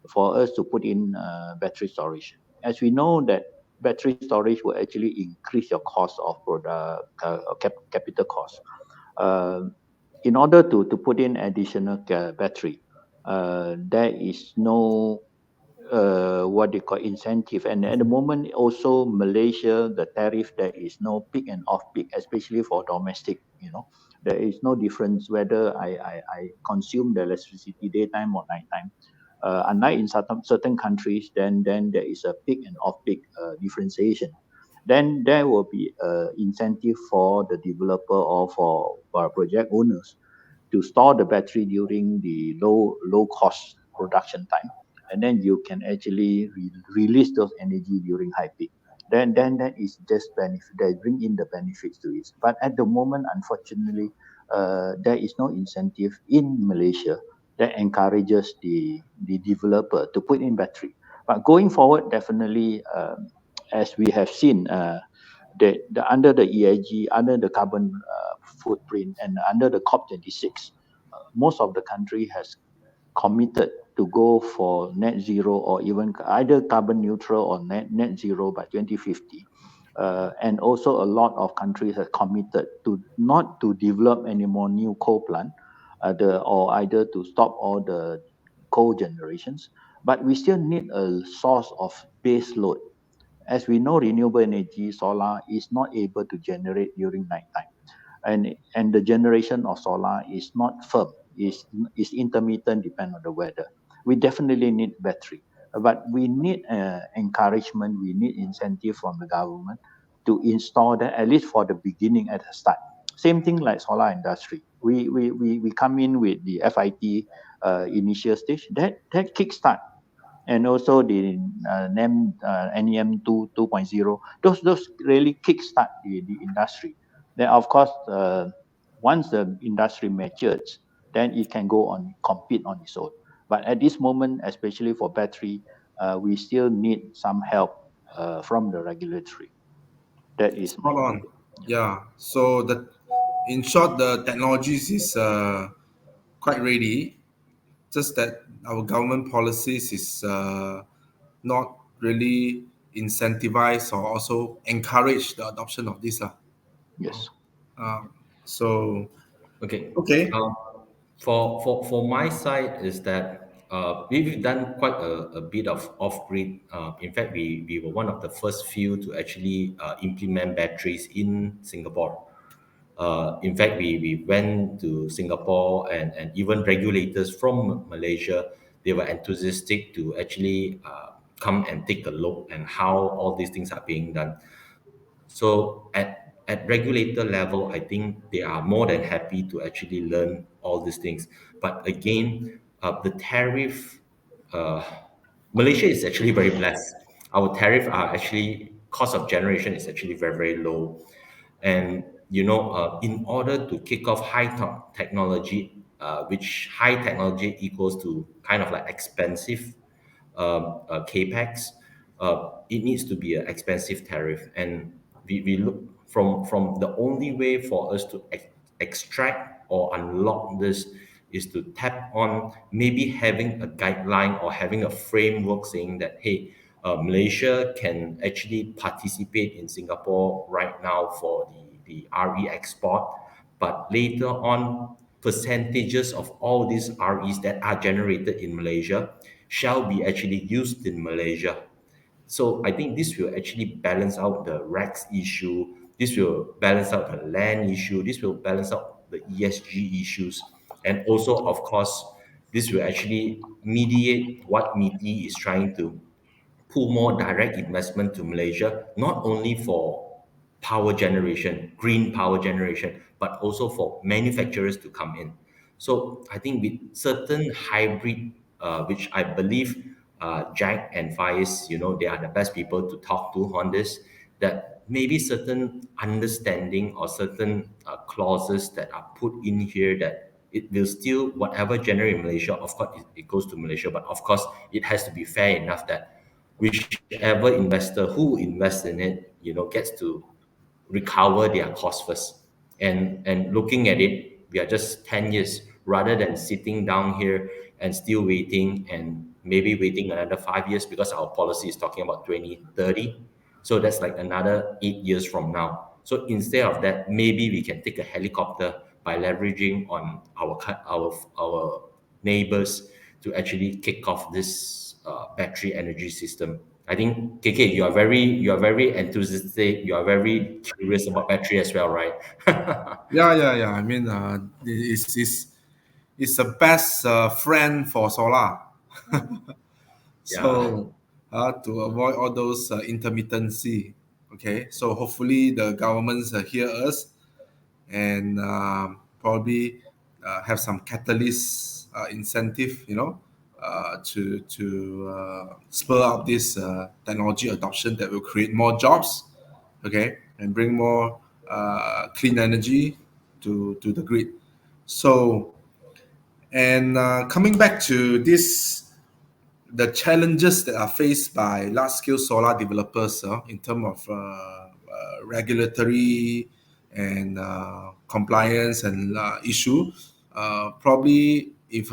for us to put in battery storage. As we know that battery storage will actually increase your cost of product, capital cost. Uh, in order to put in additional battery, there is no what they call incentive. And at the moment, also Malaysia, the tariff, there is no peak and off peak, especially for domestic. There is no difference whether I consume the electricity daytime or nighttime. Unlike in certain countries, then there is a peak and off peak differentiation. Then there will be incentive for the developer or for project owners to store the battery during the low cost production time, and then you can actually release those energy during high peak. Then that is just benefit, they bring in the benefits to it. But at the moment, unfortunately, there is no incentive in Malaysia that encourages the developer to put in battery. But going forward, definitely, as we have seen, under the EIG, under the carbon footprint, and under the COP26, most of the country has committed to go for net zero, or even either carbon neutral or net zero by 2050. And also a lot of countries have committed to not to develop any more new coal plant, or either to stop all the coal generations. But we still need a source of base load. As we know, renewable energy, solar, is not able to generate during nighttime, and the generation of solar is not firm, is intermittent, depend on the weather. We definitely need battery, but we need encouragement, we need incentive from the government to install that, at least for the beginning, at the start. Same thing like solar industry, we come in with the FIT initial stage, that kickstart, and also the NEM 2.0. Those really kickstart the industry. Then of course, once the industry matures, then it can go on compete on its own. But at this moment, especially for battery, we still need some help from the regulatory. That is my Spot on. view. Yeah. Yeah. So in short, the technologies is quite ready. Just that our government policies is not really incentivize or also encourage the adoption of this. Yes. Uh, so Okay. okay. Um, for my side is that we've done quite a bit of off-grid. In fact, we were one of the first few to actually implement batteries in Singapore. In fact, we went to Singapore, and even regulators from Malaysia, they were enthusiastic to actually come and take a look and how all these things are being done. So at regulator level, I think they are more than happy to actually learn all these things. But again, the tariff, uh, Malaysia is actually very blessed. Our tariff are actually cost of generation is actually very low, and in order to kick off technology, which high technology equals to kind of like expensive capex, it needs to be an expensive tariff. And we look from the only way for us to extract or unlock this is to tap on maybe having a guideline or having a framework saying that, hey, Malaysia can actually participate in Singapore right now for the RE export, but later on, percentages of all these REs that are generated in Malaysia shall be actually used in Malaysia. So I think this will actually balance out the REX issue. This will balance out the land issue. This will balance out the ESG issues. And also, of course, this will actually mediate what MITI is trying to pull more direct investment to Malaysia, not only for power generation, green power generation, but also for manufacturers to come in. So I think with certain hybrid, which I believe Jack and Faiz, they are the best people to talk to on this, that maybe certain understanding or certain clauses that are put in here that it will still, whatever generated in Malaysia, of course, it goes to Malaysia, but of course, it has to be fair enough that whichever investor who invests in it, gets to recover their cost first. And looking at it, we are just 10 years rather than sitting down here and still waiting and maybe waiting another 5 years because our policy is talking about 2030. So that's like another 8 years from now. So instead of that, maybe we can take a helicopter by leveraging on our neighbors to actually kick off this battery energy system. I think KK, you are very enthusiastic. You are very curious about battery as well, right? Yeah. I mean, it's the best friend for solar. Yeah, So to avoid all those intermittency, okay. So hopefully the governments hear us and probably have some catalyst incentive, to spur up this technology adoption that will create more jobs, okay, and bring more clean energy to the grid. So, and coming back to this, the challenges that are faced by large scale solar developers in terms of regulatory and compliance and issue. Probably if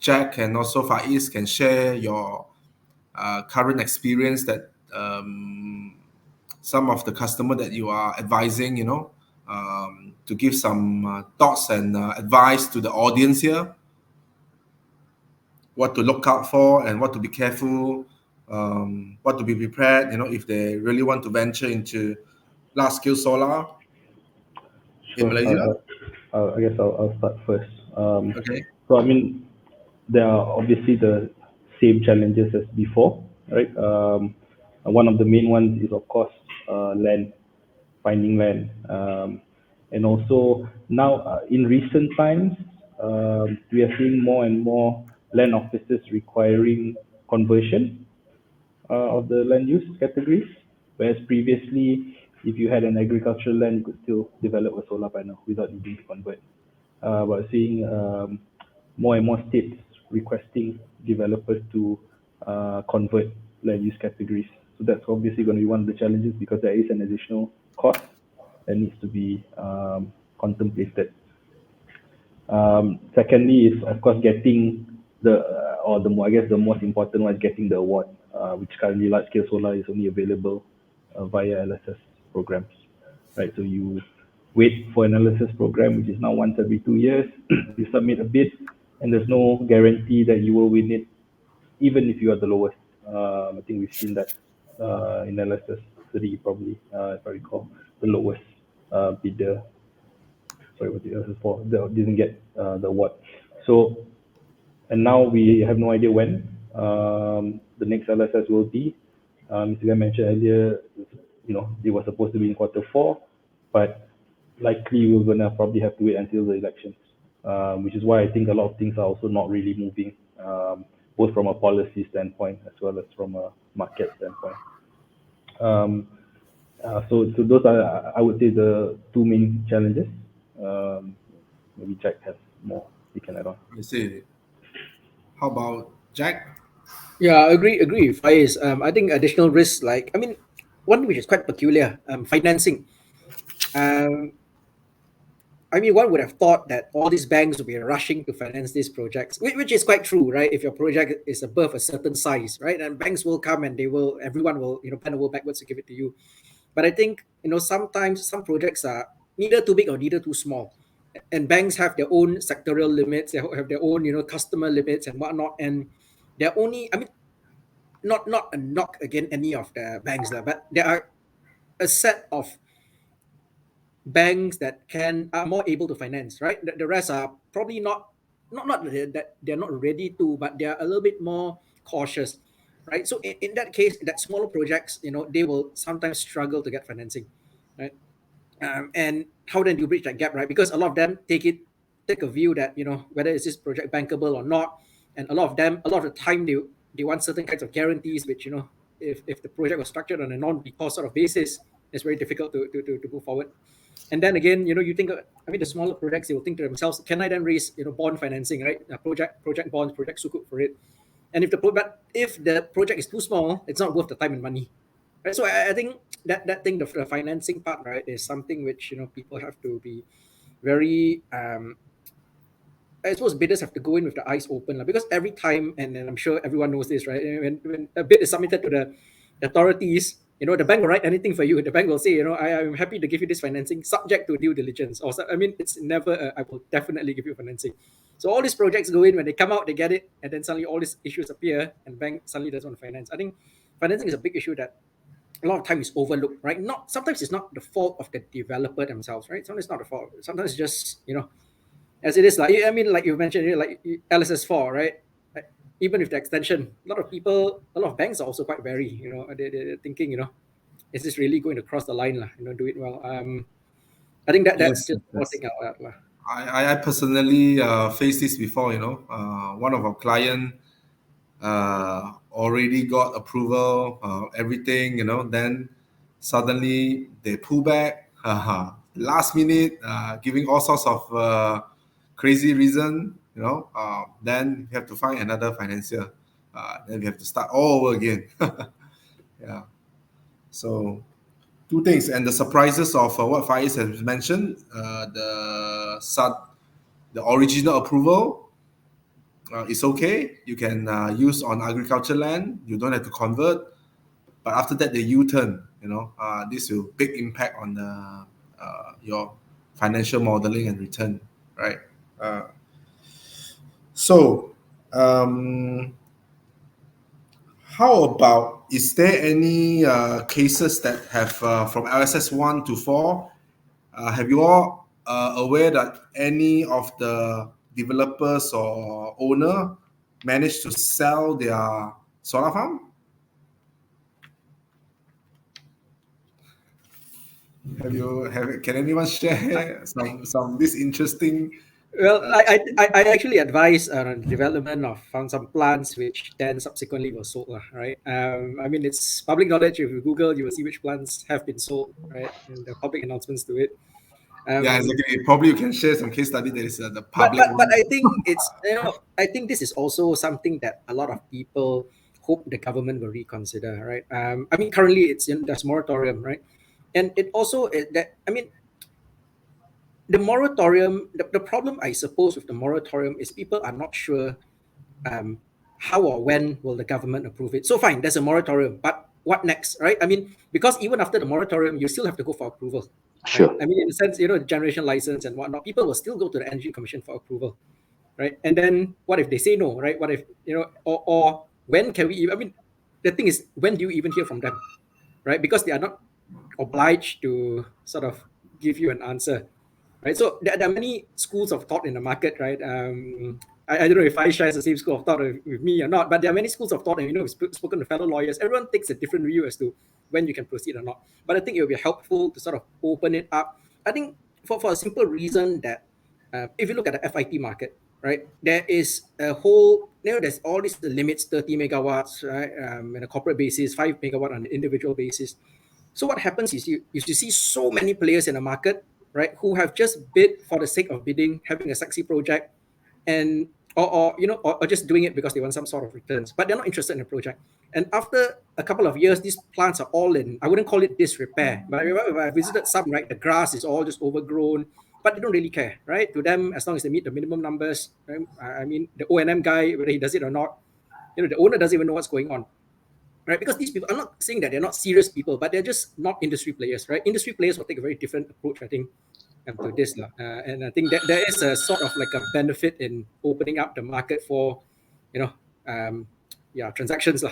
Jack and also Faiz can share your current experience that some of the customer that you are advising, to give some thoughts and advice to the audience here, what to look out for and what to be careful, what to be prepared, if they really want to venture into large scale solar in Sure. Malaysia. I guess I'll start first. Okay. So I mean, there are obviously the same challenges as before, right? One of the main ones is of course land, finding land, and also now in recent times we are seeing more and more land offices requiring conversion of the land use categories, whereas previously, if you had an agricultural land, you could still develop a solar panel without needing to convert. But seeing more and more states requesting developers to convert land use categories. So that's obviously going to be one of the challenges because there is an additional cost that needs to be contemplated. Secondly is of course getting I guess the most important one is getting the award, which currently large scale solar is only available via LSS programs, right? So you wait for an LSS program, which is now once every 2 years. You submit a bid, and there's no guarantee that you will win it, even if you are the lowest. I think we've seen that in LSS 3 probably, if I recall, the lowest bidder, sorry, what the LSS 4 didn't get the award. So and now we have no idea when the next LSS will be. Mr. Guy mentioned earlier, it was supposed to be in Q4, but likely we're gonna probably have to wait until the elections, which is why I think a lot of things are also not really moving, both from a policy standpoint as well as from a market standpoint. So those are, I would say, the two main challenges. Maybe Jack has more he can add on. I see. How about Jack? Yeah, agree with Faiz. I think additional risks, like, I mean, one which is quite peculiar, financing. Um, I mean, one would have thought that all these banks would be rushing to finance these projects, which is quite true, right? If your project is above a certain size, right, and banks will come and everyone will, bend over backwards to give it to you. But I think, sometimes some projects are neither too big or neither too small, and banks have their own sectorial limits, they have their own, customer limits and whatnot, and they're only, I mean, not a knock against any of the banks, but there are a set of banks that are more able to finance, right? The rest are probably not that they're not ready to, but they're a little bit more cautious, right? So in that case, that smaller projects, they will sometimes struggle to get financing, right? And how then do you bridge that gap, right? Because a lot of them take a view that, whether is this project bankable or not, and a lot of the time they want certain kinds of guarantees, which, if the project was structured on a non-recourse sort of basis, it's very difficult to move forward. And then again, you think, I mean, the smaller projects, they will think to themselves, can I then raise, bond financing, right? Project bonds, project sukuk for it. And but if the project is too small, it's not worth the time and money, right? So I think that thing, the financing part, right, is something which people have to be very I suppose bidders have to go in with the eyes open, because every time, and I'm sure everyone knows this, right? When a bid is submitted to the authorities, the bank will write anything for you. The bank will say, I'm happy to give you this financing subject to due diligence. I mean, it's never, I will definitely give you financing. So all these projects go in, when they come out, they get it, and then suddenly all these issues appear, and bank suddenly doesn't want to finance. I think financing is a big issue that a lot of time is overlooked, right? Not sometimes it's not the fault of the developer themselves, right? Sometimes it's not the fault. Sometimes it's just as it is, like, I mean, like you mentioned, like LSS4, right? Like, even with the extension, a lot of banks are also quite wary. They're thinking, is this really going to cross the line, lah? Do it well. I think that's Yes, just yes, one yes. thing I'll add, lah. I personally faced this before. One of our client already got approval, everything. Then suddenly they pull back, last minute, giving all sorts of crazy reason. Then you have to find another financier. Then we have to start all over again. Yeah. So two things, and the surprises of what Faiz has mentioned, the original approval is okay. You can use on agriculture land. You don't have to convert. But after that, the U-turn. This will big impact on the your financial modeling and return, right? Uh, so, how about, is there any cases that have from LSS 1 to 4? Have you all aware that any of the developers or owner managed to sell their solar farm? Can anyone share some this interesting? Well, I actually advise on the development of some plants which then subsequently were sold, lah, right? I mean, it's public knowledge. If you Google, you will see which plants have been sold, right? And the public announcements to it. Yeah, Um, exactly. Probably you can share some case study that is the but public but but one. I think I think this is also something that a lot of people hope the government will reconsider, right? I mean, currently it's in there's moratorium, right? And it also that I mean, the moratorium. The problem, I suppose, with the moratorium is people are not sure um, how or when will the government approve it. So fine, there's a moratorium, but what next, right? I mean, because even after the moratorium, you still have to go for approval, right? Sure. I mean, in a sense, the generation license and whatnot, people will still go to the Energy Commission for approval, right? And then what if they say no, right? What if or when can we even? I mean, the thing is, when do you even hear from them, right? Because they are not obliged to sort of give you an answer, right? So there are many schools of thought in the market, right? I don't know if Aisha has the same school of thought with me or not, but there are many schools of thought, and we've spoken to fellow lawyers. Everyone takes a different view as to when you can proceed or not. But I think it will be helpful to sort of open it up. I think for a simple reason that if you look at the FIT market, right, there is a whole, there's all these limits, 30 megawatts, right, on a corporate basis, 5 megawatt on an individual basis. So what happens is you see so many players in the market, right, who have just bid for the sake of bidding, having a sexy project, and or just doing it because they want some sort of returns, but they're not interested in the project. And after a couple of years, these plants are all in, I wouldn't call it disrepair, but I remember I visited some, right, the grass is all just overgrown, but they don't really care, right? To them, as long as they meet the minimum numbers, right? I mean, the O&M guy, whether he does it or not, the owner doesn't even know what's going on, right? Because these people, I'm not saying that they're not serious people, but they're just not industry players, right? Industry players will take a very different approach, I think, to this. And I think that there is a sort of like a benefit in opening up the market for, you know, um, transactions. Lah.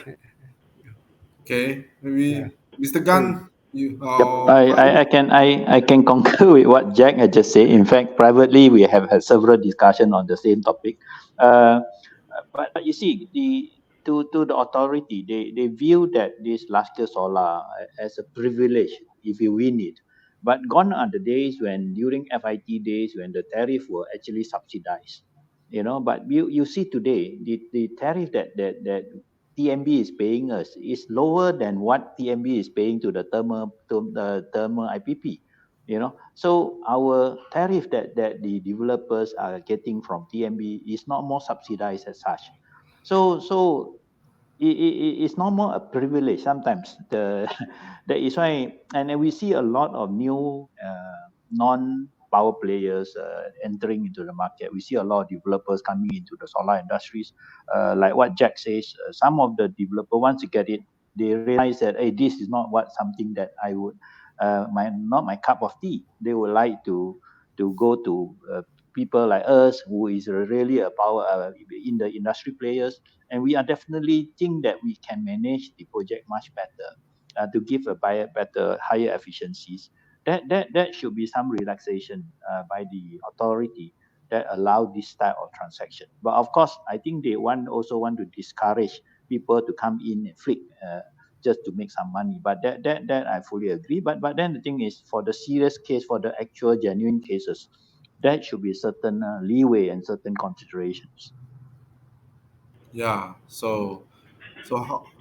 Okay, maybe Yeah. Mr. So, Gunn, you Yep, I can concur with what Jack had just said. In fact, privately we have had several discussions on the same topic. Uh, but you see, to the authority, they view that this large scale solar as a privilege if you win it. But gone are the days when during FIT days when the tariff were actually subsidized. But you see today the tariff that TMB is paying us is lower than what TMB is paying to the thermal IPP. So our tariff that the developers are getting from TMB is not more subsidized as such. So it's not more a privilege sometimes. That is why, and then we see a lot of new non power players entering into the market. We see a lot of developers coming into the solar industries. Like what Jack says, some of the developer, once you get it, they realize that, hey, this is not what something that I would my not my cup of tea. They would like to go to people like us who is really a power in the industry players, and we are definitely think that we can manage the project much better to give a better higher efficiencies. That should be some relaxation by the authority that allow this type of transaction. But of course, I think they also want to discourage people to come in and flick just to make some money. But that I fully agree. But then the thing is, for the serious case, for the actual genuine cases, that should be certain leeway and certain considerations. Yeah. So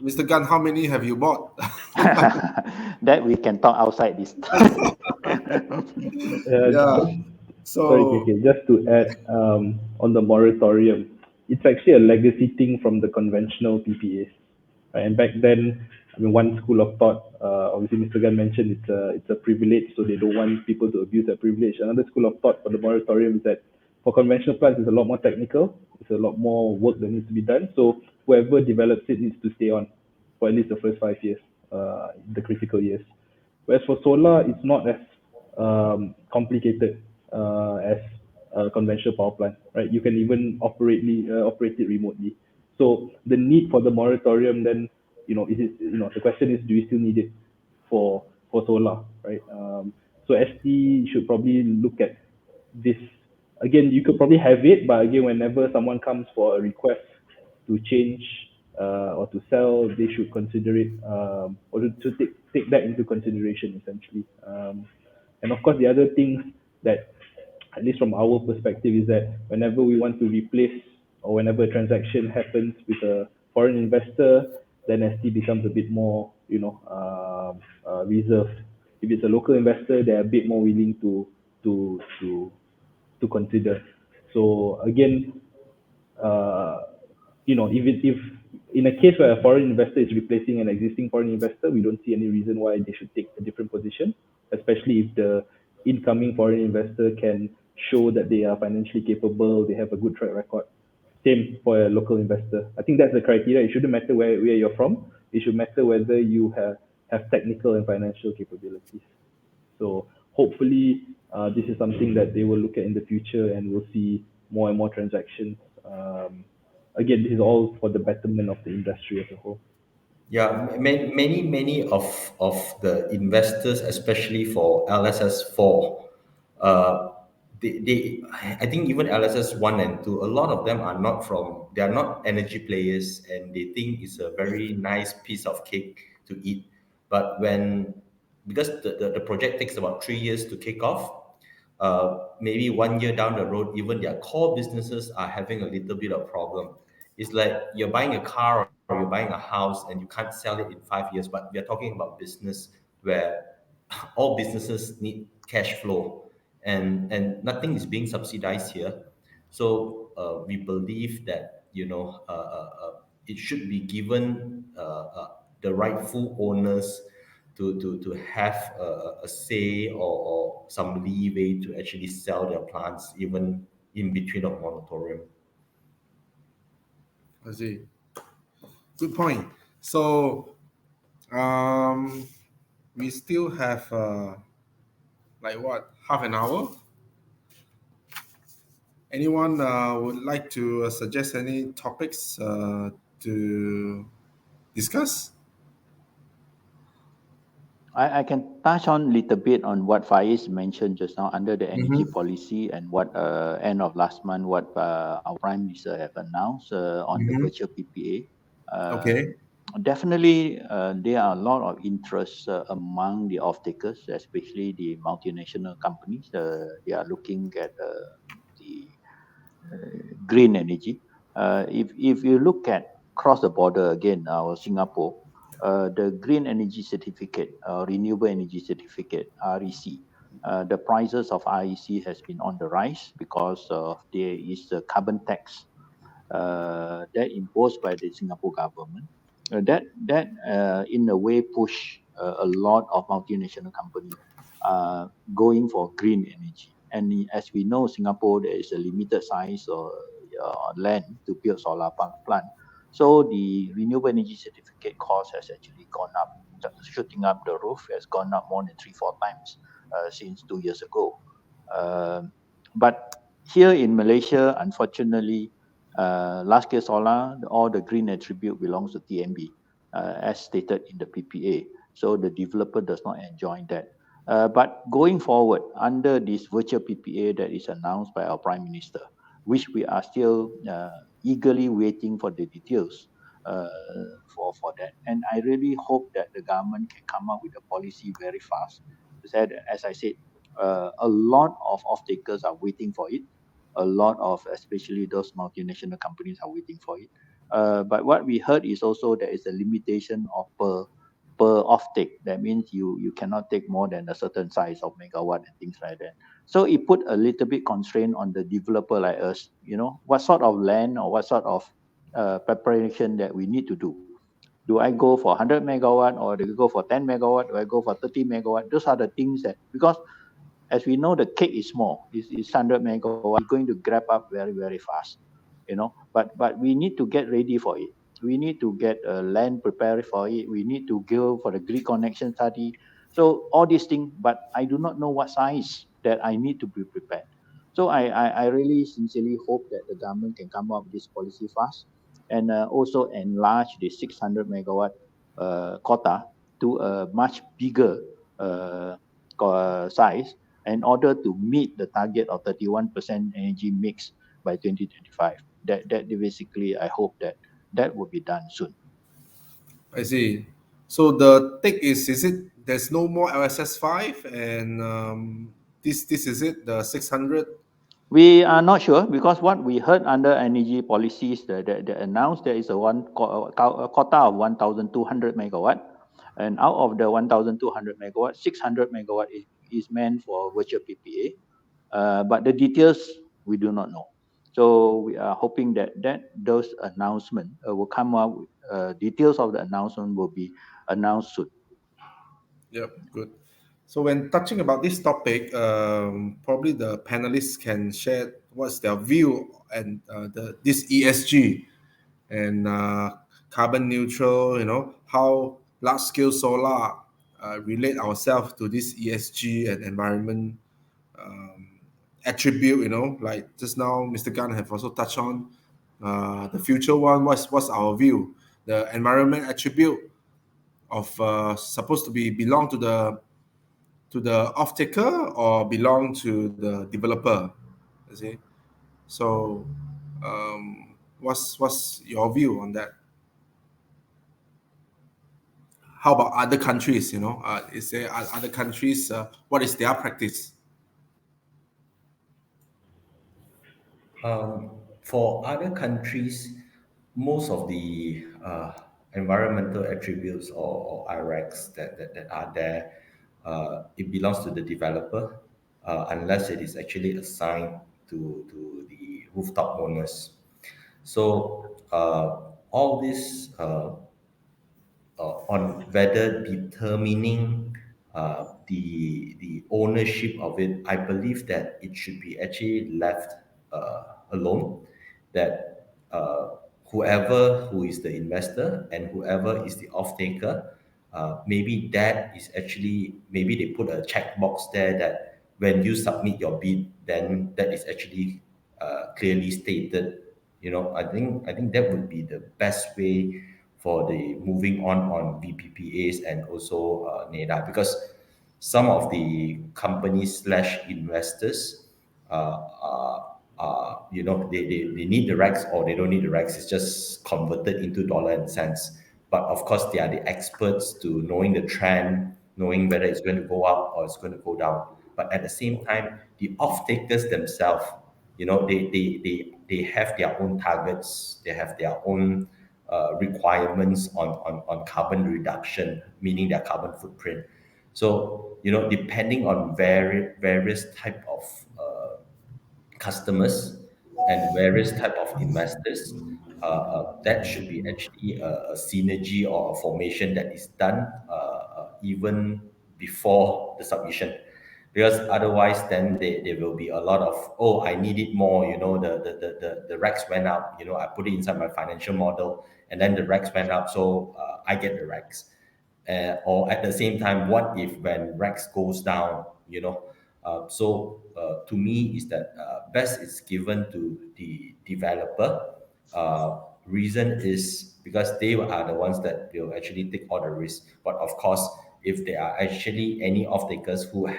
Mr. Gunn, how many have you bought? That we can talk outside this. Yeah. Just sorry, So KK, just to add on the moratorium, it's actually a legacy thing from the conventional PPAs. Right? And back then, I mean, one school of thought, obviously Mr. Gan mentioned it's a privilege, so they don't want people to abuse that privilege. Another school of thought for the moratorium is that for conventional plants, it's a lot more technical. It's a lot more work that needs to be done. So whoever develops it needs to stay on for at least the first 5 years, the critical years. Whereas for solar, it's not as complicated as a conventional power plant, right? You can even operate it remotely. So the need for the moratorium, then, is it, the question is, do you still need it for solar, right? So ST should probably look at this again. You could probably have it, but again, whenever someone comes for a request to change or to sell, they should consider it, or to take that into consideration essentially. And of course, the other things that, at least from our perspective, is that whenever we want to replace, or whenever a transaction happens with a foreign investor, then ST becomes a bit more, reserved. If it's a local investor, they're a bit more willing to to to consider. So again, uh, if in a case where a foreign investor is replacing an existing foreign investor, we don't see any reason why they should take a different position, especially if the incoming foreign investor can show that they are financially capable, they have a good track record. Same for a local investor. I think that's the criteria. It shouldn't matter where you're from. It should matter whether you have technical and financial capabilities. So hopefully, this is something that they will look at in the future, and we'll see more and more transactions. Again, this is all for the betterment of the industry as a whole. Yeah, many of the investors, especially for LSS 4, uh, I think even LSS 1 and 2, a lot of them are not from, they are not energy players, and they think it's a very nice piece of cake to eat. But because the project takes about 3 years to kick off, maybe 1 year down the road, even their core businesses are having a little bit of problem. It's like you're buying a car or you're buying a house and you can't sell it in 5 years, but we are talking about business where all businesses need cash flow, and nothing is being subsidized here. So we believe that it should be given the rightful owners to have a say, or some leeway to actually sell their plants even in between of moratorium. I see. Good point. So um, we still have like what, half an hour? Anyone would like to suggest any topics to discuss? I can touch on a little bit on what Faiz mentioned just now under the energy Mm-hmm. policy, and what end of last month, what our Prime Minister have announced on the Mm-hmm. virtual PPA. Okay. Definitely, there are a lot of interest among the off-takers, especially the multinational companies. They are looking at the green energy. If you look at across the border again, our Singapore, the green energy certificate, renewable energy certificate (REC), the prices of REC has been on the rise because of there is a carbon tax that imposed by the Singapore government. That in a way push a lot of multinational companies going for green energy. And as we know, Singapore there is a limited size of land to build solar plant. So the renewable energy certificate cost has actually gone up, shooting up the roof has gone up more than 3-4 times since 2 years ago. Um but here in Malaysia, unfortunately, large scale solar, all the green attribute belongs to TMB, as stated in the PPA. So the developer does not enjoy that. But going forward, under this virtual PPA that is announced by our Prime Minister, which we are still eagerly waiting for the details uh, for that. And I really hope that the government can come up with a policy very fast. As I said, a lot of off-takers are waiting for it. A lot of, especially those multinational companies, are waiting for it. But what we heard is also there is a limitation of per offtake. That means you cannot take more than a certain size of megawatt and things like that. So it put a little bit constraint on the developer like us. You know, what sort of land or what sort of preparation that we need to do. Do I go for 100 megawatt, or do I go for 10 megawatt? Do I go for 30 megawatt? Those are the things that, because as we know, the cake is small. It's 100 megawatt. It's going to grab up very, very fast. You know, but we need to get ready for it. We need to get land prepared for it. We need to go for the grid connection study. So all these things, but I do not know what size that I need to be prepared. So I really sincerely hope that the government can come up with this policy fast, and also enlarge the 600 megawatt quota to a much bigger uh, size in order to meet the target of 31% energy mix by 2025. That basically, I hope that that will be done soon. I see. So the take is it there's no more LSS 5, and this is it, the 600. We are not sure because what we heard under energy policies that announced there is a quota of 1,200 megawatt, and out of the 1,200 megawatt, 600 megawatt is meant for virtual PPA. But the details we do not know. So we are hoping that those announcement will come out. Details of the announcement will be announced soon. Yep, good. So when touching about this topic, probably the panelists can share what's their view and this ESG and carbon neutral. How large scale solar relate ourselves to this ESG and environment um, attribute. Like just now, Mr. Gan have also touched on the future one. What's our view? The environment attribute of supposed to be belong to the off taker or belong to the developer. You see, so what's your view on that? How about other countries? Is there other countries? What is their practice? For other countries, most of the environmental attributes or IREX that are there, it belongs to the developer unless it is actually assigned to the rooftop owners. So all this on whether determining the ownership of it, I believe that it should be actually left alone. That whoever who is the investor and whoever is the off taker, maybe that is actually maybe they put a checkbox there that when you submit your bid, then that is actually clearly stated. I think that would be the best way for the moving on VPPAs and also NEDA, because some of the companies slash investors they need the racks or they don't need the racks. It's just converted into dollar and cents. But of course, they are the experts to knowing the trend, knowing whether it's going to go up or it's going to go down. But at the same time, the off-takers themselves, they have their own targets, they have their own requirements on carbon reduction, meaning their carbon footprint. So, depending on various type of customers and various type of investors, that should be actually a synergy or a formation that is done even before the submission. Because otherwise then there will be a lot of, oh, I need it more, the racks went up, I put it inside my financial model, and then the racks went up, so I get the racks. Or at the same time, what if when Rex goes down, to me is that best is given to the developer. Reason is because they are the ones that will actually take all the risk. But of course, if there are actually any off-takers who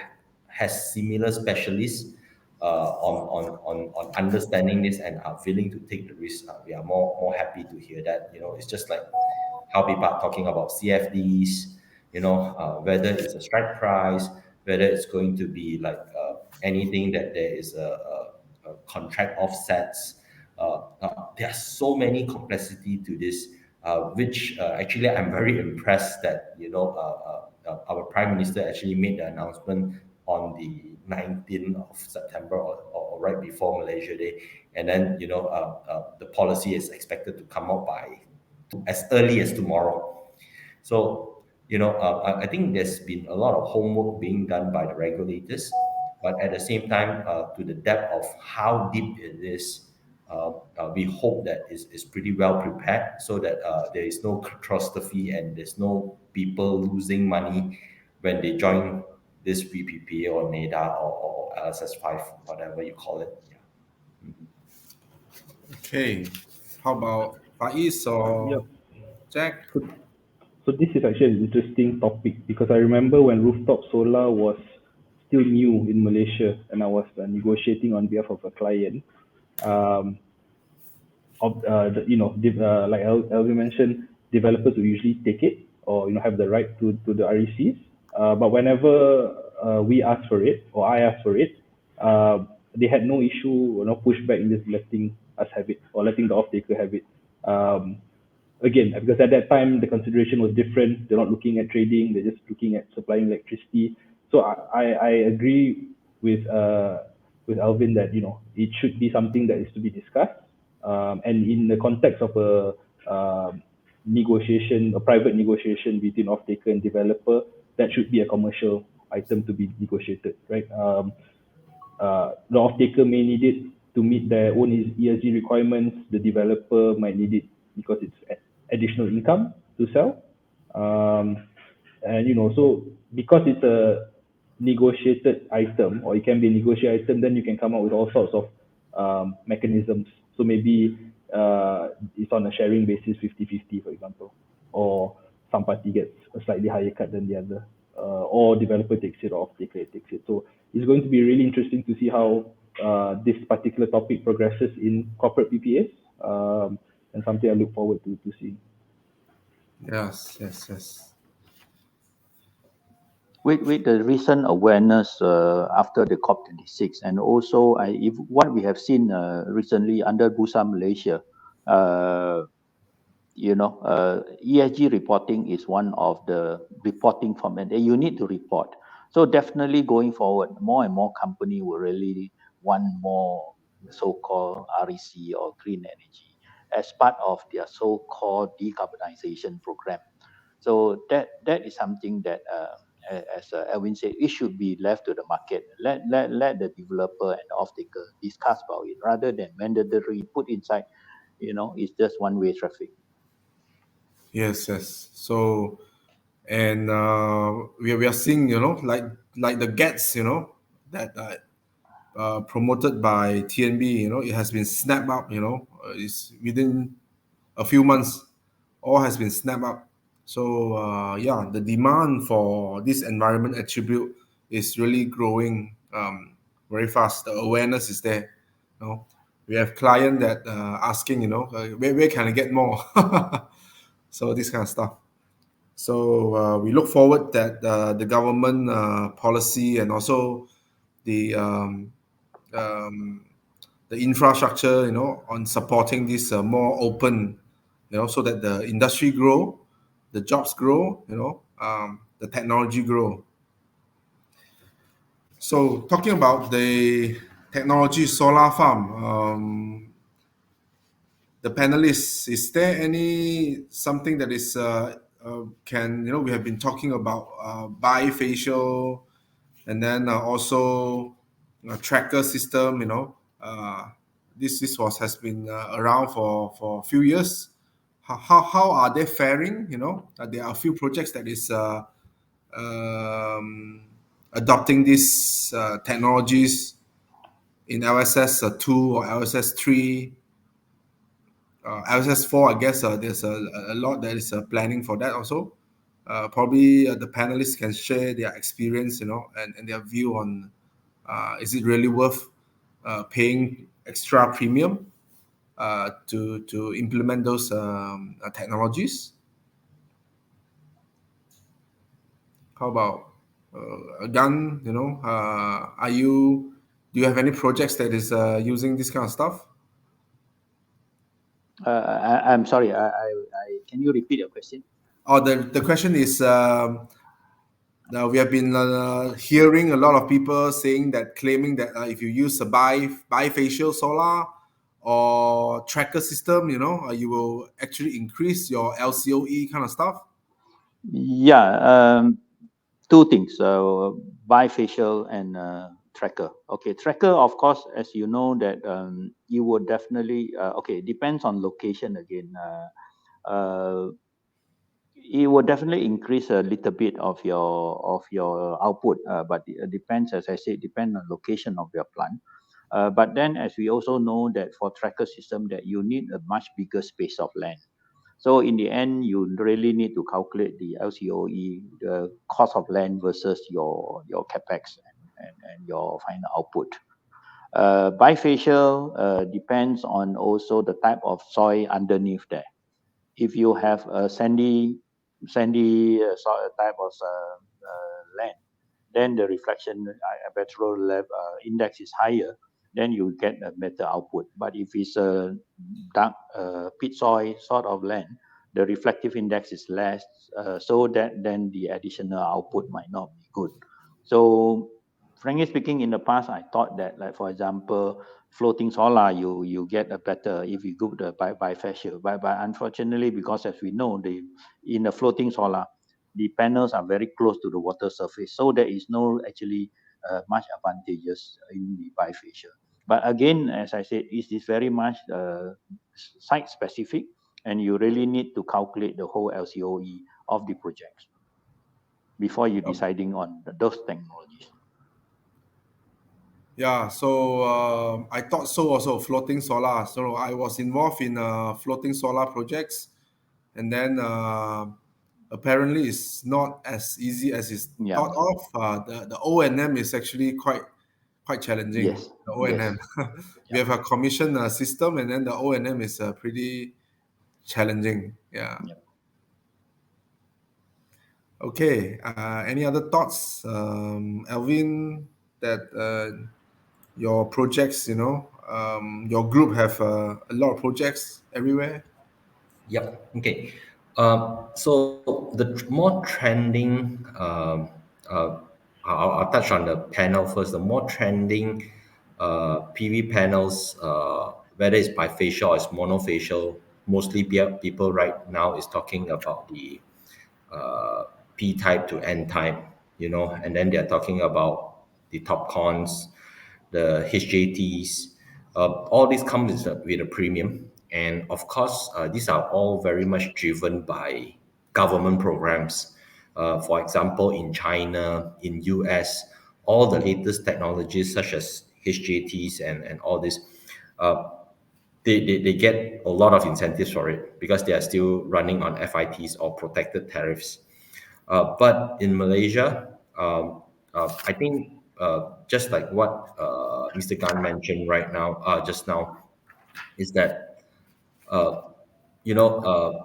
has similar specialists on understanding this and are willing to take the risk, we are more happy to hear that. It's just like how people are talking about CFDs, whether it's a strike price, whether it's going to be like anything that there is a contract offsets. There are so many complexity to this, which actually I'm very impressed that our Prime Minister actually made the announcement on the 19th of September, or right before Malaysia Day, and then the policy is expected to come out by as early as tomorrow. So, I think there's been a lot of homework being done by the regulators, but at the same time, to the depth of how deep it is, we hope that is pretty well prepared so that there is no catastrophe and there's no people losing money when they join this VPPA or NEDA or LSS5, whatever you call it. Yeah. Okay. How about Faiz Yep. or Jack? So, so this is actually an interesting topic because I remember when rooftop solar was still new in Malaysia and I was negotiating on behalf of a client. Um, like Elvin mentioned, developers will usually take it or have the right to the RECs. But whenever we ask for it or I ask for it, they had no issue, no pushback in just letting us have it or letting the off-taker have it. Um, Again, because at that time the consideration was different. They're not looking at trading; they're just looking at supplying electricity. So I agree with Alvin that it should be something that is to be discussed, and in the context of a private negotiation between off-taker and developer, that should be a commercial item to be negotiated, right? The off-taker may need it to meet their own ESG requirements. The developer might need it because it's additional income to sell. And so because it's a negotiated item or it can be a negotiated item, then you can come up with all sorts of mechanisms. So maybe it's on a sharing basis, 50-50, for example, or some party gets a slightly higher cut than the other, or developer takes it or off-taker takes it. So it's going to be really interesting to see how this particular topic progresses in corporate PPAs, and something I look forward to seeing. Yes, yes, yes. With the recent awareness after the COP26, and also if what we have seen recently under Bursa Malaysia, ESG reporting is one of the reporting format that you need to report. So definitely going forward, more and more company will really want more so-called REC or green energy as part of their so-called decarbonization program. So that is something that, as Elvin said, it should be left to the market. Let the developer and the off-taker discuss about it rather than mandatory put inside. It's just one-way traffic. Yes, yes. So, and we are seeing, like the GETS, that promoted by TNB, it has been snapped up, it's within a few months, all has been snapped up. So, yeah, the demand for this environment attribute is really growing very fast. The awareness is there. We have client that asking, where can I get more? So this kind of stuff. So we look forward that the government policy and also the um, the infrastructure, on supporting this more open, so that the industry grow, the jobs grow, the technology grow. So talking about the technology solar farm, the panelists, is there any something that is can we have been talking about bifacial and then also a tracker system. This was has been around for a few years. How are they faring? There are a few projects that is um, adopting these technologies in LSS 2 or LSS 3. LSS 4, I guess there's a lot that is planning for that also. Probably the panelists can share their experience, and their view on is it really worth paying extra premium to implement those technologies? How about Gan? Do you have any projects that is using this kind of stuff? I'm sorry. Can you repeat your question? Or the question is, now we have been hearing a lot of people saying that, claiming that if you use a bifacial solar or tracker system, you will actually increase your LCOE kind of stuff. Yeah, two things. Bifacial and tracker. Okay, tracker, of course, as you know, that you would definitely okay, depends on location again. It will definitely increase a little bit of your output, but it depends, as I said, depend on location of your plant. But then, as we also know that for tracker system, that you need a much bigger space of land. So in the end, you really need to calculate the LCOE, the cost of land versus your capex and your final output. Bifacial depends on also the type of soil underneath there. If you have a sandy soil type of land, then the reflection petrol index is higher, then you get a better output. But if it's a dark pit soil sort of land, the reflective index is less, so that then the additional output might not be good. So frankly speaking, in the past, I thought that, like for example, floating solar, you get a better if you go the bifacial. But unfortunately, because as we know, in the floating solar, the panels are very close to the water surface, so there is no actually much advantages in the bifacial. But again, as I said, it is very much site specific, and you really need to calculate the whole LCOE of the projects before you deciding on those technologies. Yeah, so I thought so also, floating solar. So I was involved in floating solar projects, and then apparently it's not as easy as it's Yeah. thought of. The O&M is actually quite challenging. Yes. The O&M. We have a commission system, and then the O&M is pretty challenging. Yeah. Yep. Okay. Any other thoughts, Alvin? That your projects, your group have a lot of projects everywhere. Yep. Okay. So the more trending, I'll touch on the panel first. The more trending PV panels, whether it's bifacial or it's monofacial, mostly people right now is talking about the uh, P type to N type, and then they're talking about the top cons, the HJTs. All these come with a premium. And of course, these are all very much driven by government programs. For example, in China, in US, all the latest technologies such as HJTs and all this, uh, they get a lot of incentives for it because they are still running on FITs or protected tariffs. But in Malaysia, I think just like what Mr. Gan mentioned just now, is that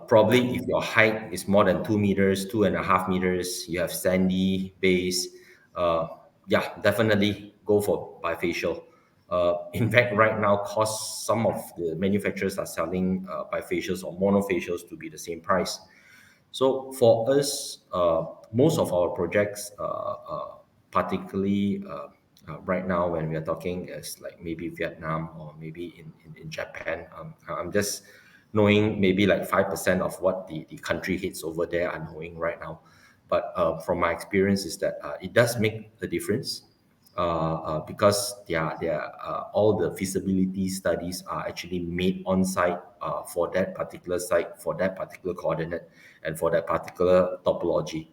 probably if your height is more than 2 meters, 2.5 meters, you have sandy base, yeah, definitely go for bifacial. In fact, right now, cost some of the manufacturers are selling bifacials or monofacials to be the same price. So for us, most of our projects, particularly Right now, when we are talking as like maybe Vietnam or maybe in Japan, I'm just knowing maybe like 5% of what the country heads over there are knowing right now. But from my experience is that it does make a difference because all the feasibility studies are actually made on site for that particular site, for that particular coordinate, and for that particular topology.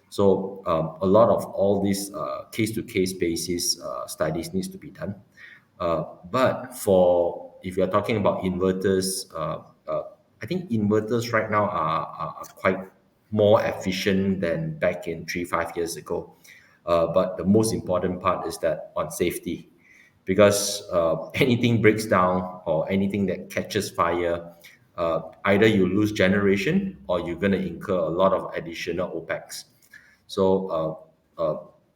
So a lot of all these case-to-case basis studies needs to be done. But for if you're talking about inverters, I think inverters right now are quite more efficient than back in 3 5 years ago. But the most important part is that on safety, because anything breaks down or anything that catches fire, either you lose generation or you're going to incur a lot of additional OPEX. So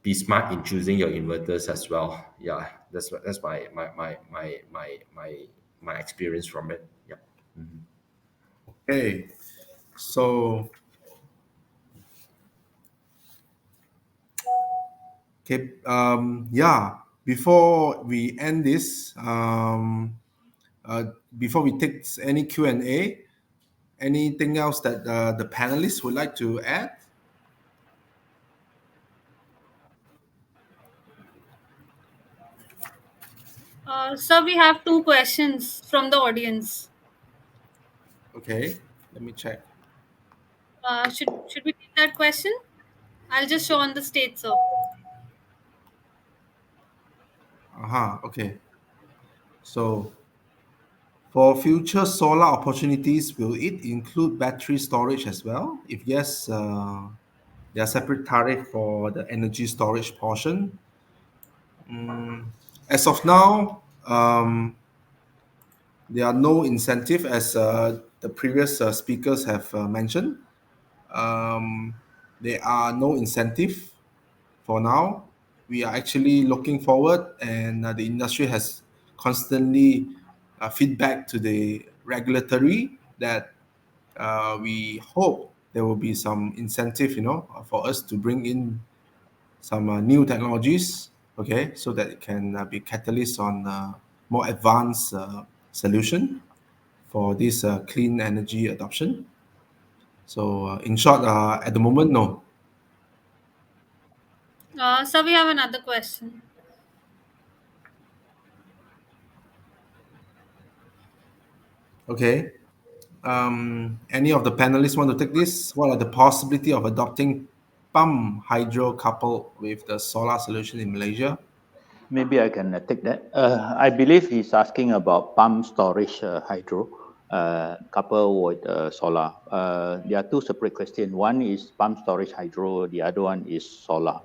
be smart in choosing your inverters as well. Yeah, that's my experience from it. Yeah. Okay, so okay, yeah. Before we end this, before we take any Q&A, anything else that the panelists would like to add? So we have two questions from the audience. Okay, let me check. Should we take that question? I'll just show on the stage, sir. Okay. So, for future solar opportunities, will it include battery storage as well? If yes, there are separate tariff for the energy storage portion. As of now, there are no incentive, as the previous speakers have mentioned. Um, there are no incentive for now. We are actually looking forward, and the industry has constantly feedback to the regulatory that we hope there will be some incentive, for us to bring in some new technologies, okay, so that it can be catalyst on more advanced solution for this clean energy adoption. So, in short, at the moment, no. So we have another question. Okay. Any of the panelists want to take this? What are the possibility of adopting pump hydro coupled with the solar solution in Malaysia? Maybe I can take that. I believe he's asking about pump storage hydro coupled with solar. There are two separate questions. One is pump storage hydro, the other one is solar.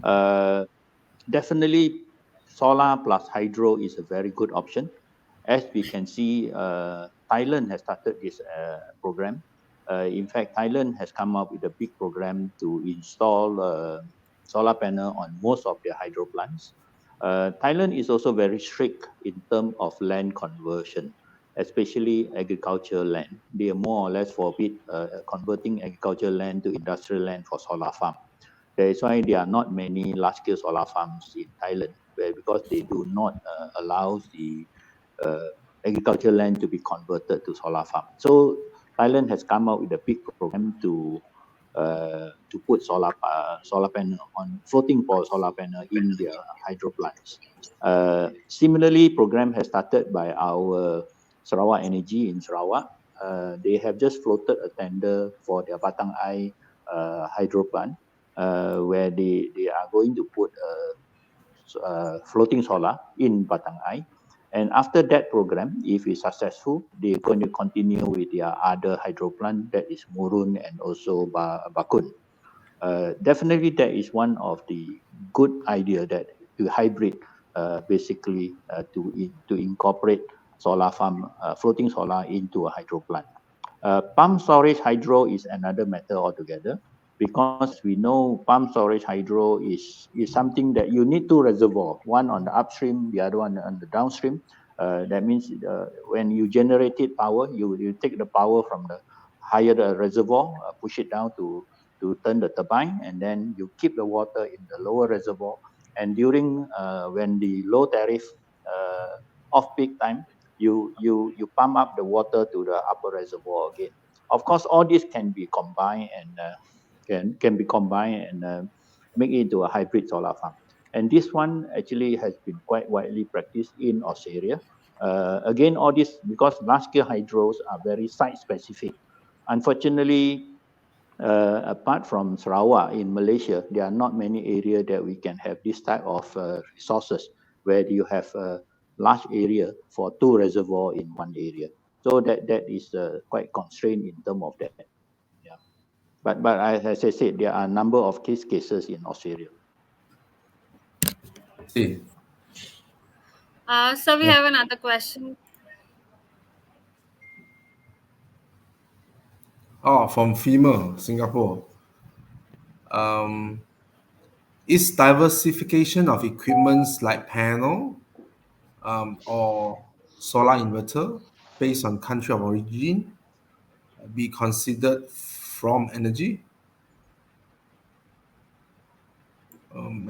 Uh, Definitely, solar plus hydro is a very good option. As we can see, Thailand has started this program. In fact, Thailand has come up with a big program to install solar panel on most of their hydro plants. Thailand is also very strict in terms of land conversion, especially agricultural land. They are more or less forbid converting agricultural land to industrial land for solar farm. That is why there are not many large-scale solar farms in Thailand, because they do not allow the uh, agricultural land to be converted to solar farm. So Thailand has come out with a big program to put solar panel on floating for solar panel in their hydro plants. Similarly, program has started by our Sarawak Energy in Sarawak. They have just floated a tender for their Batang Ai hydro plant, where they are going to put floating solar in Batang Ai. And after that program, if it's successful, they're going to continue with their other hydro plant, that is Murun and also Bakun. Definitely, that is one of the good idea that to hybrid, basically to incorporate solar farm, floating solar into a hydro plant. Pump storage hydro is another matter altogether, because as we know, pump storage hydro is something that you need two reservoir, one on the upstream, the other one on the downstream. That means when you generated power, you take the power from the higher the reservoir, push it down to turn the turbine, and then you keep the water in the lower reservoir And during when the low tariff off peak time, you pump up the water to the upper reservoir again. Of course, all this can be combined and can be combined and make it into a hybrid solar farm. And this one actually has been quite widely practiced in Australia. Again, all this because large scale hydros are very site specific. Unfortunately, apart from Sarawak in Malaysia, there are not many areas that we can have this type of resources where you have a large area for two reservoir in one area. So that is quite constrained in terms of that. Yeah. But as I said, there are a number of cases in Australia. See. So we have another question. Oh, from FEMA, Singapore. Um, is diversification of equipments like panel or solar inverter based on country of origin be considered from energy?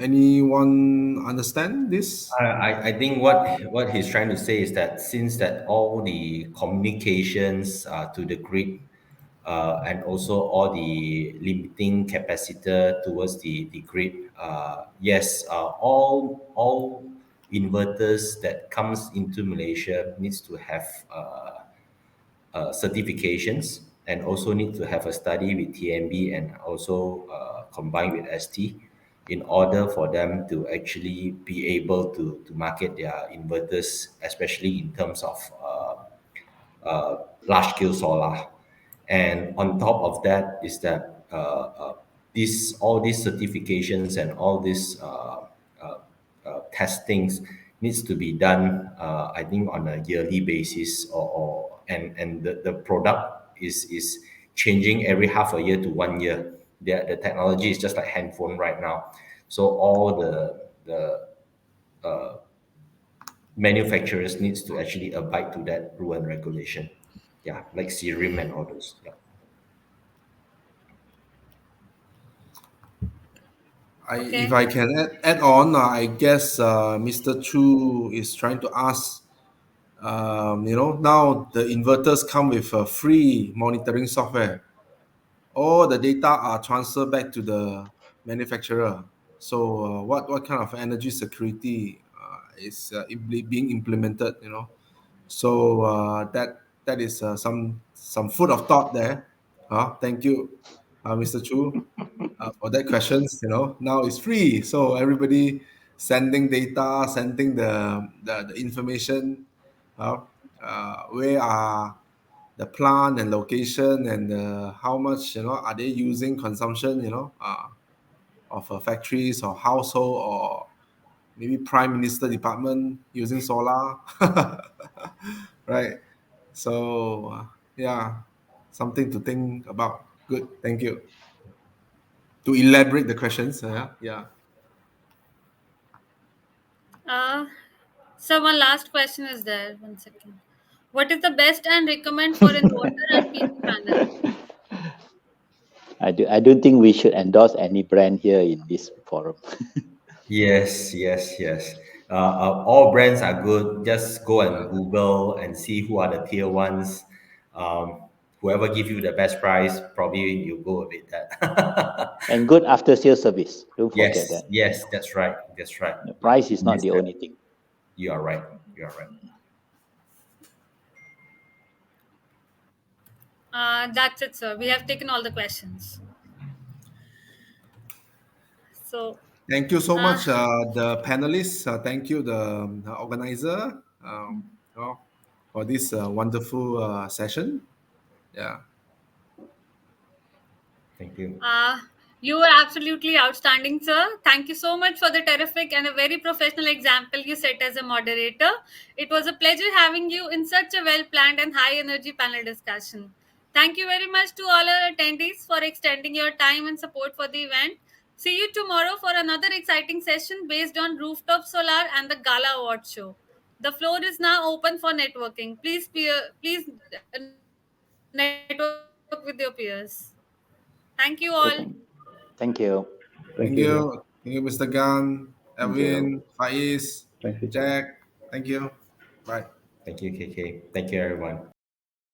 Anyone understand this? I think what he's trying to say is that since that all the communications to the grid and also all the limiting capacitor towards the grid, yes, all inverters that comes into Malaysia needs to have certifications and also need to have a study with TMB and also combined with ST in order for them to actually be able to market their inverters, especially in terms of large scale solar. And on top of that is that this all these certifications and all these testings needs to be done, I think, on a yearly basis, or and the product is changing every half a year to 1 year. The technology is just like handphone right now, so all the manufacturers needs to actually abide to that rule and regulation. Yeah, like serum and all those. Yeah. If Okay. I can add on, I guess Mr. Chu is trying to ask. Now the inverters come with a free monitoring software. All the data are transferred back to the manufacturer. So, what kind of energy security is being implemented? So that is some food of thought there. Thank you, Mr. Chu, for that questions. Now it's free, so everybody sending data, sending the information. Where are the plant and location, and how much are they using consumption, of factories or household, or maybe prime minister department using solar. Right. So yeah, something to think about. Good, thank you. To elaborate the questions, yeah. Uh, so one last question is there. One second. What is the best and recommend for inverter and PV panel? I don't think we should endorse any brand here in this forum. Yes, yes, yes. All brands are good. Just go and Google and see who are the tier ones. Whoever give you the best price, probably you go with that. And good after sales service. Don't forget Yes, that. yes, that's right. That's right. The Yeah, price is not miss the that. only thing. You are right. You are right. That's it, sir. We have taken all the questions. So, Thank you so uh, much, the panelists. Thank you, the organizer, you know, for this wonderful session. Yeah. Thank you. Uh, you were absolutely outstanding, sir. Thank you so much for the terrific and a very professional example you set as a moderator. It was a pleasure having you in such a well planned and high energy panel discussion. Thank you very much to all our attendees for extending your time and support for the event. See you tomorrow for another exciting session based on rooftop solar and the Gala Award show. The floor is now open for networking. Please network with your peers. Thank you all. Okay, thank you. Thank Thank you. you. Thank you, Mr. Gan. Thank you. Edwin, Faiz, Thanks, Jack. Thank you. Bye. Thank you, KK. Thank you, everyone.